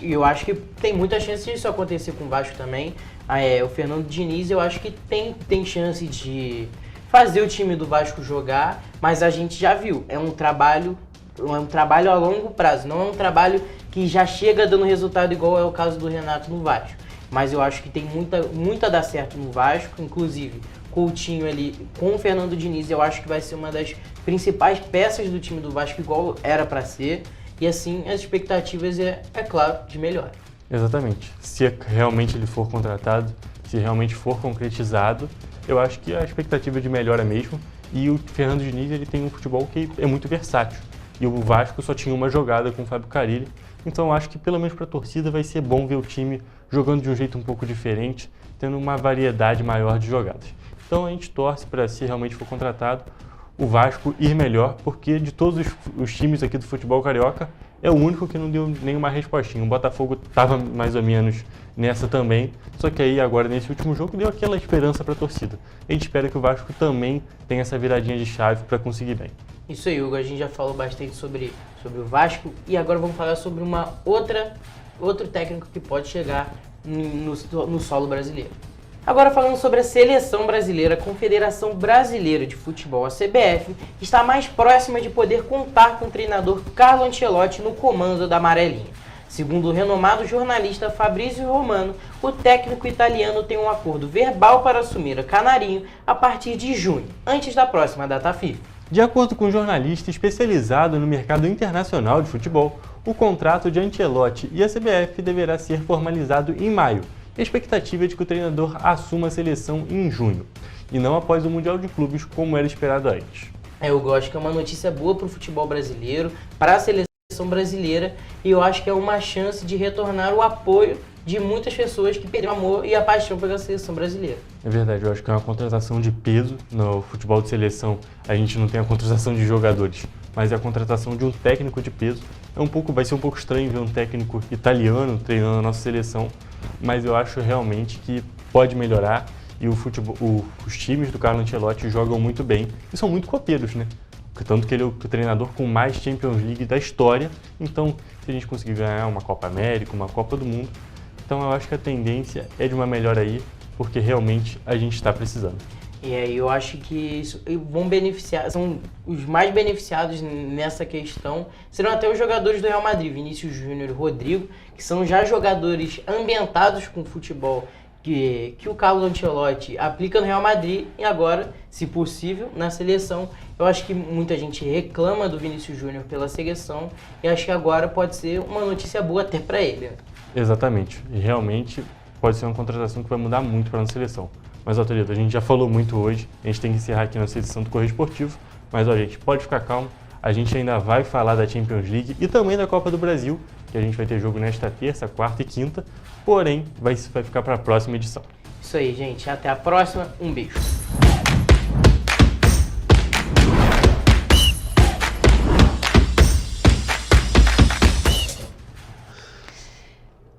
E eu acho que tem muita chance disso acontecer com o Vasco também. O Fernando Diniz, eu acho que tem chance de fazer o time do Vasco jogar, mas a gente já viu, é um trabalho um trabalho a longo prazo, não é um trabalho que já chega dando resultado igual é o caso do Renato no Vasco. Mas eu acho que tem muito a dar certo no Vasco, inclusive Coutinho ali com o Fernando Diniz, eu acho que vai ser uma das principais peças do time do Vasco, igual era para ser, e assim as expectativas é claro, de melhora. Exatamente. Se realmente ele for contratado, se realmente for concretizado, eu acho que a expectativa é de melhora mesmo, e o Fernando Diniz ele tem um futebol que é muito versátil, e o Vasco só tinha uma jogada com o Fábio Carille, então eu acho que pelo menos para a torcida vai ser bom ver o time jogando de um jeito um pouco diferente, tendo uma variedade maior de jogadas. Então a gente torce para, se realmente for contratado, o Vasco ir melhor, porque de todos os times aqui do futebol carioca, é o único que não deu nenhuma respostinha. O Botafogo estava mais ou menos nessa também, só que aí agora nesse último jogo deu aquela esperança para a torcida. A gente espera que o Vasco também tenha essa viradinha de chave para conseguir bem. Isso aí, Hugo, a gente já falou bastante sobre o Vasco e agora vamos falar sobre outro técnico que pode chegar no solo brasileiro. Agora falando sobre a seleção brasileira, a Confederação Brasileira de Futebol, a CBF, está mais próxima de poder contar com o treinador Carlo Ancelotti no comando da Amarelinha. Segundo o renomado jornalista Fabrizio Romano, o técnico italiano tem um acordo verbal para assumir a Canarinho a partir de junho, antes da próxima data FIFA. De acordo com um jornalista especializado no mercado internacional de futebol, o contrato de Ancelotti e a CBF deverá ser formalizado em maio. A expectativa é de que o treinador assuma a seleção em junho, e não após o Mundial de Clubes, como era esperado antes. Eu gosto que é uma notícia boa para o futebol brasileiro, para a seleção brasileira, e eu acho que é uma chance de retornar o apoio de muitas pessoas que perderam o amor e a paixão pela seleção brasileira. É verdade, eu acho que é uma contratação de peso. No futebol de seleção a gente não tem a contratação de jogadores, mas é a contratação de um técnico de peso. Vai ser um pouco estranho ver um técnico italiano treinando a nossa seleção, mas eu acho realmente que pode melhorar, e os times do Carlo Ancelotti jogam muito bem e são muito copeiros, né? Tanto que ele é o treinador com mais Champions League da história, então se a gente conseguir ganhar uma Copa América, uma Copa do Mundo, então eu acho que a tendência é de uma melhora aí, porque realmente a gente está precisando. E aí eu acho que isso vão beneficiar, são os mais beneficiados nessa questão, serão até os jogadores do Real Madrid, Vinícius Júnior e Rodrigo, que são já jogadores ambientados com o futebol que o Carlo Ancelotti aplica no Real Madrid e agora, se possível, na seleção. Eu acho que muita gente reclama do Vinícius Júnior pela seleção e acho que agora pode ser uma notícia boa até para ele. Exatamente, e realmente pode ser uma contratação que vai mudar muito para a nossa seleção. Mas, ó, Toledo, a gente já falou muito hoje, a gente tem que encerrar aqui na edição do Correio Esportivo, mas, ó, gente, pode ficar calmo, a gente ainda vai falar da Champions League e também da Copa do Brasil, que a gente vai ter jogo nesta terça, quarta e quinta, porém, vai ficar para a próxima edição. Isso aí, gente, até a próxima, um beijo.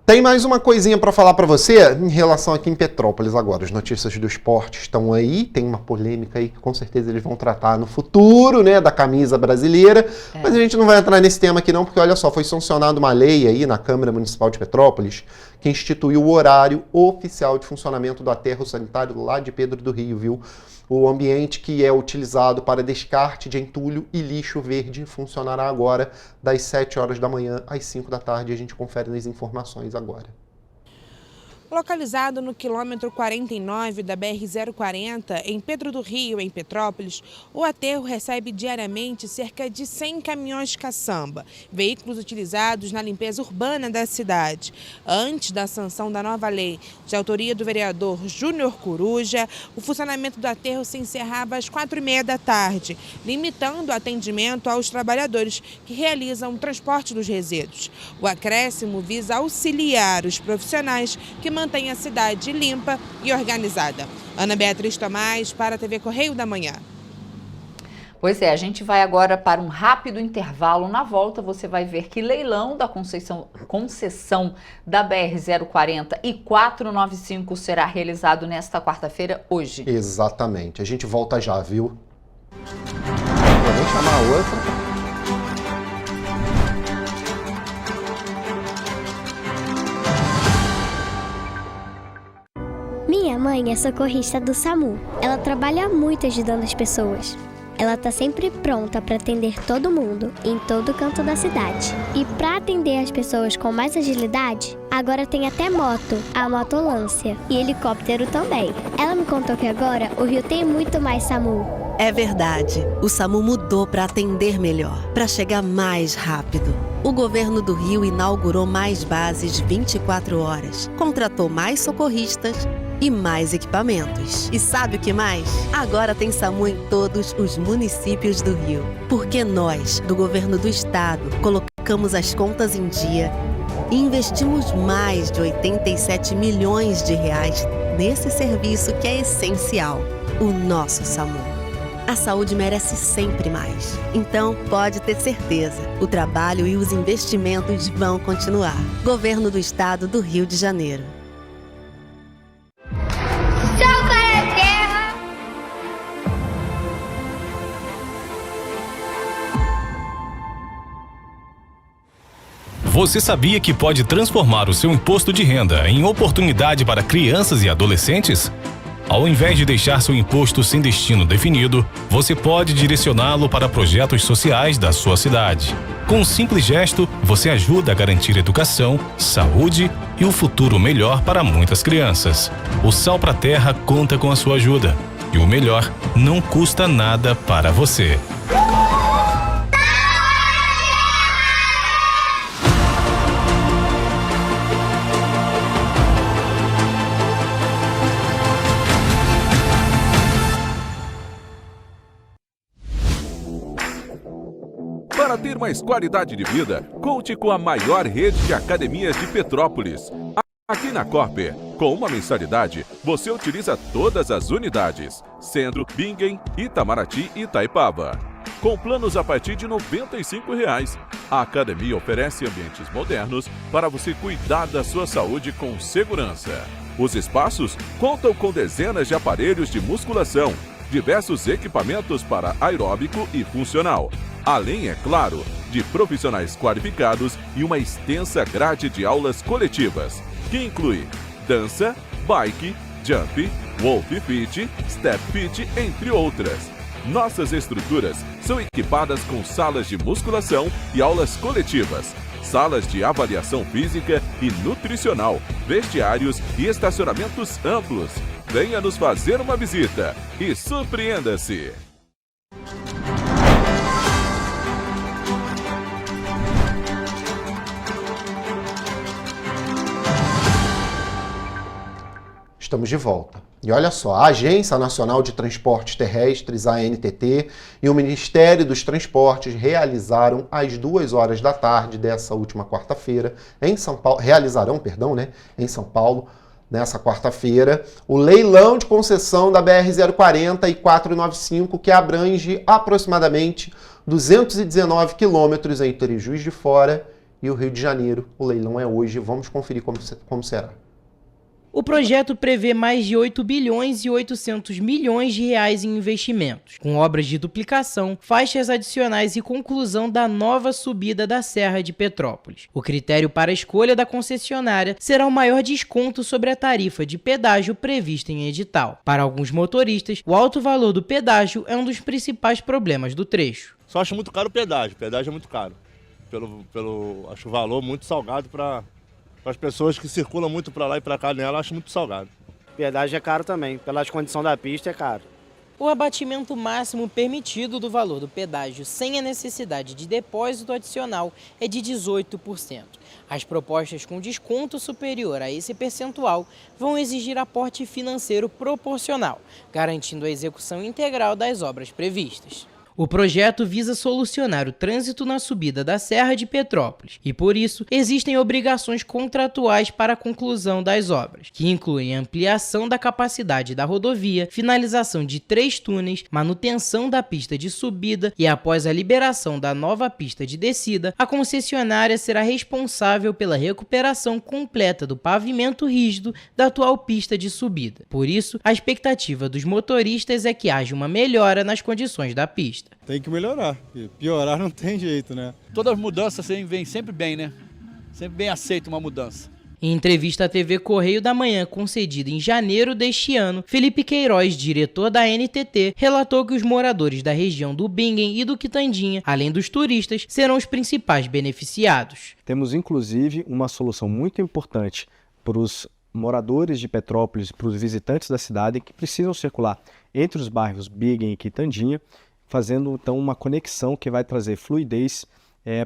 Tem mais uma coisinha para falar para você em relação aqui em Petrópolis agora. As notícias do esporte estão aí, tem uma polêmica aí que com certeza eles vão tratar no futuro, né, da camisa brasileira. Mas a gente não vai entrar nesse tema aqui não, porque olha só, foi sancionada uma lei aí na Câmara Municipal de Petrópolis que instituiu o horário oficial de funcionamento do aterro sanitário lá de Pedro do Rio, viu? O ambiente que é utilizado para descarte de entulho e lixo verde funcionará agora das 7 horas da manhã às 5 da tarde. A gente confere nas informações agora. Localizado no quilômetro 49 da BR-040, em Pedro do Rio, em Petrópolis, o aterro recebe diariamente cerca de 100 caminhões de caçamba, veículos utilizados na limpeza urbana da cidade. Antes da sanção da nova lei, de autoria do vereador Júnior Coruja, o funcionamento do aterro se encerrava às 4h30 da tarde, limitando o atendimento aos trabalhadores que realizam o transporte dos resíduos. O acréscimo visa auxiliar os profissionais que mantém a cidade limpa e organizada. Ana Beatriz Tomás para a TV Correio da Manhã. Pois é, a gente vai agora para um rápido intervalo. Na volta você vai ver que leilão da concessão da BR-040 e 495 será realizado nesta quarta-feira, hoje. Exatamente. A gente volta já, viu? Vamos chamar a outra. Minha mãe é socorrista do SAMU. Ela trabalha muito ajudando as pessoas. Ela tá sempre pronta para atender todo mundo, em todo canto da cidade. E para atender as pessoas com mais agilidade, agora tem até moto, a motolância, e helicóptero também. Ela me contou que agora o Rio tem muito mais SAMU. É verdade, o SAMU mudou para atender melhor, para chegar mais rápido. O governo do Rio inaugurou mais bases 24 horas, contratou mais socorristas e mais equipamentos. E sabe o que mais? Agora tem SAMU em todos os municípios do Rio. Porque nós, do governo do estado, colocamos as contas em dia e investimos mais de 87 milhões de reais nesse serviço que é essencial, o nosso SAMU. A saúde merece sempre mais. Então, pode ter certeza, o trabalho e os investimentos vão continuar. Governo do Estado do Rio de Janeiro. Você sabia que pode transformar o seu imposto de renda em oportunidade para crianças e adolescentes? Ao invés de deixar seu imposto sem destino definido, você pode direcioná-lo para projetos sociais da sua cidade. Com um simples gesto, você ajuda a garantir educação, saúde e um futuro melhor para muitas crianças. O Sal pra Terra conta com a sua ajuda. E o melhor, não custa nada para você. Para ter mais qualidade de vida, conte com a maior rede de academias de Petrópolis. Aqui na Corper, com uma mensalidade, você utiliza todas as unidades: Centro, Bingen, Itamaraty e Itaipava. Com planos a partir de R$ 95,00. A academia oferece ambientes modernos para você cuidar da sua saúde com segurança. Os espaços contam com dezenas de aparelhos de musculação, diversos equipamentos para aeróbico e funcional. Além, é claro, de profissionais qualificados e uma extensa grade de aulas coletivas, que inclui dança, bike, jump, wolf fit, step fit, entre outras. Nossas estruturas são equipadas com salas de musculação e aulas coletivas, salas de avaliação física e nutricional, vestiários e estacionamentos amplos. Venha nos fazer uma visita e surpreenda-se! Estamos de volta. E olha só, a Agência Nacional de Transportes Terrestres, a ANTT, e o Ministério dos Transportes realizaram às 2h da tarde dessa última quarta-feira, em São Paulo, em São Paulo, nessa quarta-feira, o leilão de concessão da BR-040 e 495, que abrange aproximadamente 219 quilômetros entre Juiz de Fora e o Rio de Janeiro. O leilão é hoje, vamos conferir como será. O projeto prevê mais de 8 bilhões e 800 milhões de reais em investimentos, com obras de duplicação, faixas adicionais e conclusão da nova subida da Serra de Petrópolis. O critério para a escolha da concessionária será o maior desconto sobre a tarifa de pedágio prevista em edital. Para alguns motoristas, o alto valor do pedágio é um dos principais problemas do trecho. Só acho muito caro o pedágio é muito caro. Acho o valor muito salgado para as pessoas que circulam muito para lá e para cá nela, acho muito salgado. Pedágio é caro também, pelas condições da pista é caro. O abatimento máximo permitido do valor do pedágio sem a necessidade de depósito adicional é de 18%. As propostas com desconto superior a esse percentual vão exigir aporte financeiro proporcional, garantindo a execução integral das obras previstas. O projeto visa solucionar o trânsito na subida da Serra de Petrópolis e, por isso, existem obrigações contratuais para a conclusão das obras, que incluem a ampliação da capacidade da rodovia, finalização de 3 túneis, manutenção da pista de subida e, após a liberação da nova pista de descida, a concessionária será responsável pela recuperação completa do pavimento rígido da atual pista de subida. Por isso, a expectativa dos motoristas é que haja uma melhora nas condições da pista. Tem que melhorar, piorar não tem jeito, né? Todas as mudanças vêm sempre bem, né? Sempre bem aceita uma mudança. Em entrevista à TV Correio da Manhã, concedida em janeiro deste ano, Felipe Queiroz, diretor da NTT, relatou que os moradores da região do Bingen e do Quitandinha, além dos turistas, serão os principais beneficiados. Temos, inclusive, uma solução muito importante para os moradores de Petrópolis, para os visitantes da cidade que precisam circular entre os bairros Bingen e Quitandinha, fazendo então uma conexão que vai trazer fluidez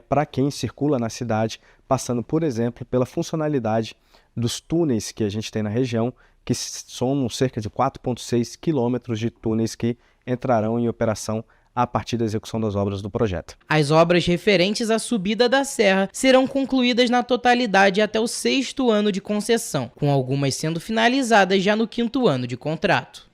para quem circula na cidade, passando, por exemplo, pela funcionalidade dos túneis que a gente tem na região, que somam cerca de 4,6 quilômetros de túneis que entrarão em operação a partir da execução das obras do projeto. As obras referentes à subida da serra serão concluídas na totalidade até o 6º ano de concessão, com algumas sendo finalizadas já no 5º ano de contrato.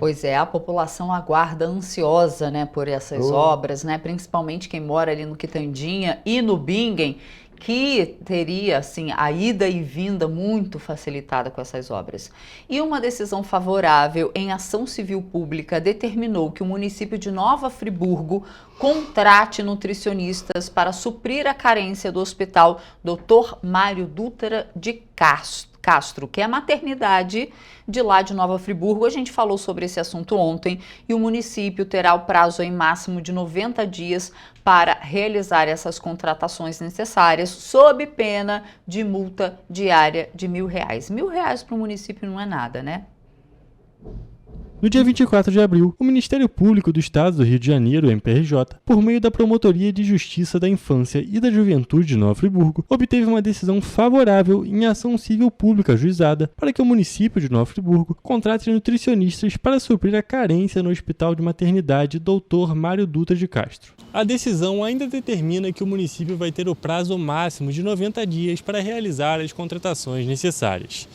Pois é, a população aguarda ansiosa, né, por essas obras, né, principalmente quem mora ali no Quitandinha e no Bingen, que teria assim a ida e vinda muito facilitada com essas obras. E uma decisão favorável em ação civil pública determinou que o município de Nova Friburgo contrate nutricionistas para suprir a carência do Hospital Dr. Mário Dutra de Castro, que é a maternidade de lá de Nova Friburgo. A gente falou sobre esse assunto ontem e o município terá o prazo em máximo de 90 dias para realizar essas contratações necessárias, sob pena de multa diária de R$ 1.000. R$ 1.000 para o município não é nada, né? No dia 24 de abril, o Ministério Público do Estado do Rio de Janeiro, MPRJ, por meio da Promotoria de Justiça da Infância e da Juventude de Nova Friburgo, obteve uma decisão favorável em ação civil pública ajuizada para que o município de Nova Friburgo contrate nutricionistas para suprir a carência no Hospital de Maternidade Dr. Mário Dutra de Castro. A decisão ainda determina que o município vai ter o prazo máximo de 90 dias para realizar as contratações necessárias.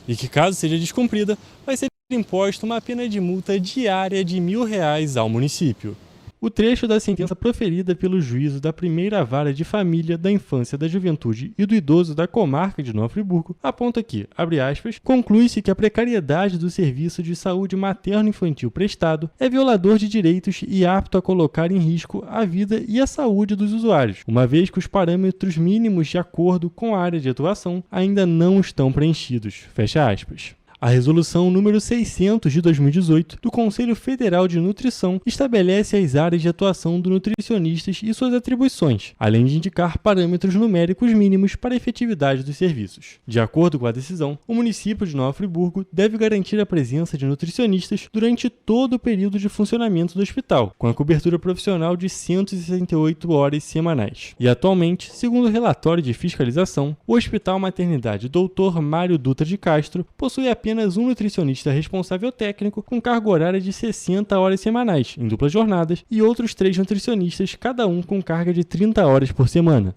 E que, caso seja descumprida, vai ser imposta uma pena de multa diária de R$ 1.000 ao município. O trecho da sentença proferida pelo juízo da primeira vara de família, da infância, da juventude e do idoso da comarca de Nova Friburgo aponta que, abre aspas, conclui-se que a precariedade do serviço de saúde materno-infantil prestado é violador de direitos e apto a colocar em risco a vida e a saúde dos usuários, uma vez que os parâmetros mínimos de acordo com a área de atuação ainda não estão preenchidos. Fecha aspas. A Resolução número 600 de 2018 do Conselho Federal de Nutrição estabelece as áreas de atuação do nutricionistas e suas atribuições, além de indicar parâmetros numéricos mínimos para a efetividade dos serviços. De acordo com a decisão, o município de Nova Friburgo deve garantir a presença de nutricionistas durante todo o período de funcionamento do hospital, com a cobertura profissional de 168 horas semanais. E atualmente, segundo o relatório de fiscalização, o Hospital Maternidade Dr. Mário Dutra de Castro possui apenas um nutricionista responsável técnico com carga horária de 60 horas semanais, em duplas jornadas, e outros 3 nutricionistas, cada um com carga de 30 horas por semana.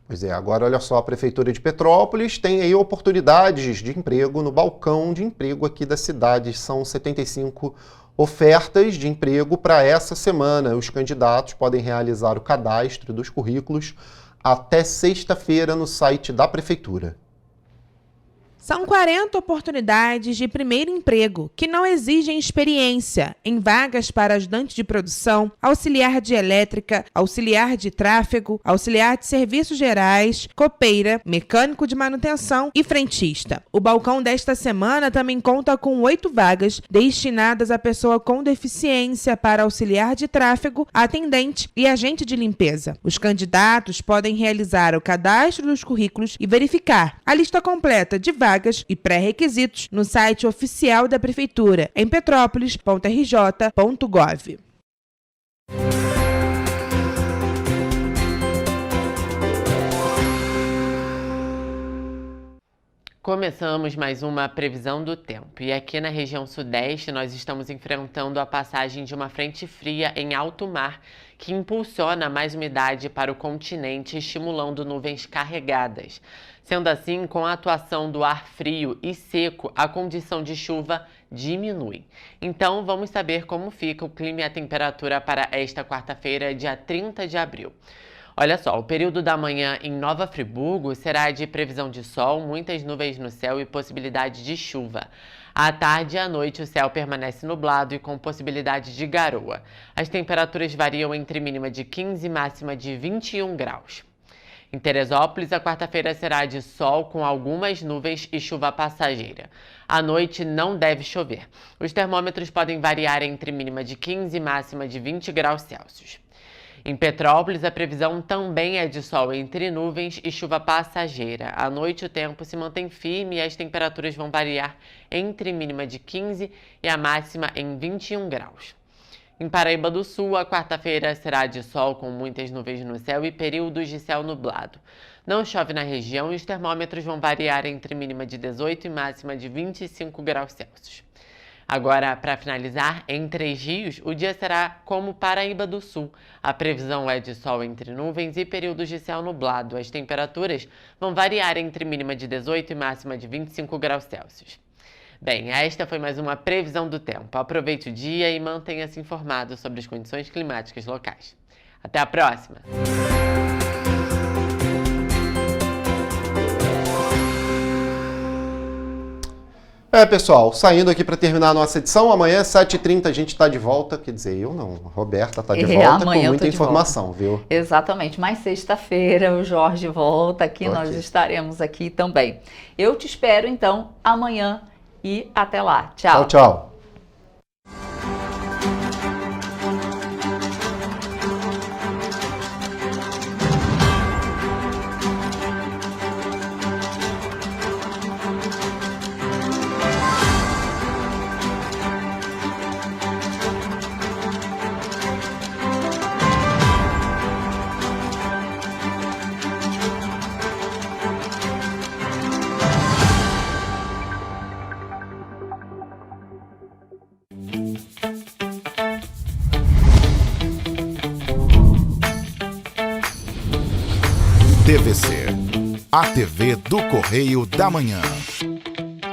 Pois é, agora olha só, a Prefeitura de Petrópolis tem aí oportunidades de emprego no balcão de emprego aqui da cidade. São 75 ofertas de emprego para essa semana. Os candidatos podem realizar o cadastro dos currículos até sexta-feira no site da Prefeitura. São 40 oportunidades de primeiro emprego que não exigem experiência em vagas para ajudante de produção, auxiliar de elétrica, auxiliar de tráfego, auxiliar de serviços gerais, copeira, mecânico de manutenção e frentista. O balcão desta semana também conta com 8 vagas destinadas à pessoa com deficiência para auxiliar de tráfego, atendente e agente de limpeza. Os candidatos podem realizar o cadastro dos currículos e verificar a lista completa de vagas e pré-requisitos no site oficial da Prefeitura, em petrópolis.rj.gov. Começamos mais uma previsão do tempo e aqui na região sudeste nós estamos enfrentando a passagem de uma frente fria em alto mar que impulsiona mais umidade para o continente, estimulando nuvens carregadas. Sendo assim, com a atuação do ar frio e seco, a condição de chuva diminui. Então, vamos saber como fica o clima e a temperatura para esta quarta-feira, dia 30 de abril. Olha só, o período da manhã em Nova Friburgo será de previsão de sol, muitas nuvens no céu e possibilidade de chuva. À tarde e à noite o céu permanece nublado e com possibilidade de garoa. As temperaturas variam entre mínima de 15 e máxima de 21 graus. Em Teresópolis, a quarta-feira será de sol com algumas nuvens e chuva passageira. À noite não deve chover. Os termômetros podem variar entre mínima de 15 e máxima de 20 graus Celsius. Em Petrópolis, a previsão também é de sol entre nuvens e chuva passageira. À noite, o tempo se mantém firme e as temperaturas vão variar entre mínima de 15 e a máxima em 21 graus. Em Paraíba do Sul, a quarta-feira será de sol com muitas nuvens no céu e períodos de céu nublado. Não chove na região e os termômetros vão variar entre mínima de 18 e máxima de 25 graus Celsius. Agora, para finalizar, em Três Rios, o dia será como Paraíba do Sul. A previsão é de sol entre nuvens e períodos de céu nublado. As temperaturas vão variar entre mínima de 18 e máxima de 25 graus Celsius. Bem, esta foi mais uma previsão do tempo. Aproveite o dia e mantenha-se informado sobre as condições climáticas locais. Até a próxima! Pessoal, saindo aqui para terminar a nossa edição, amanhã às 7h30 a gente está de volta, quer dizer, eu não, a Roberta está de volta com muita informação, viu? Exatamente, mas sexta-feira o Jorge volta aqui, nós estaremos aqui também. Eu te espero então amanhã e até lá. Tchau. Tchau, tchau. TVC, a TV do Correio da Manhã.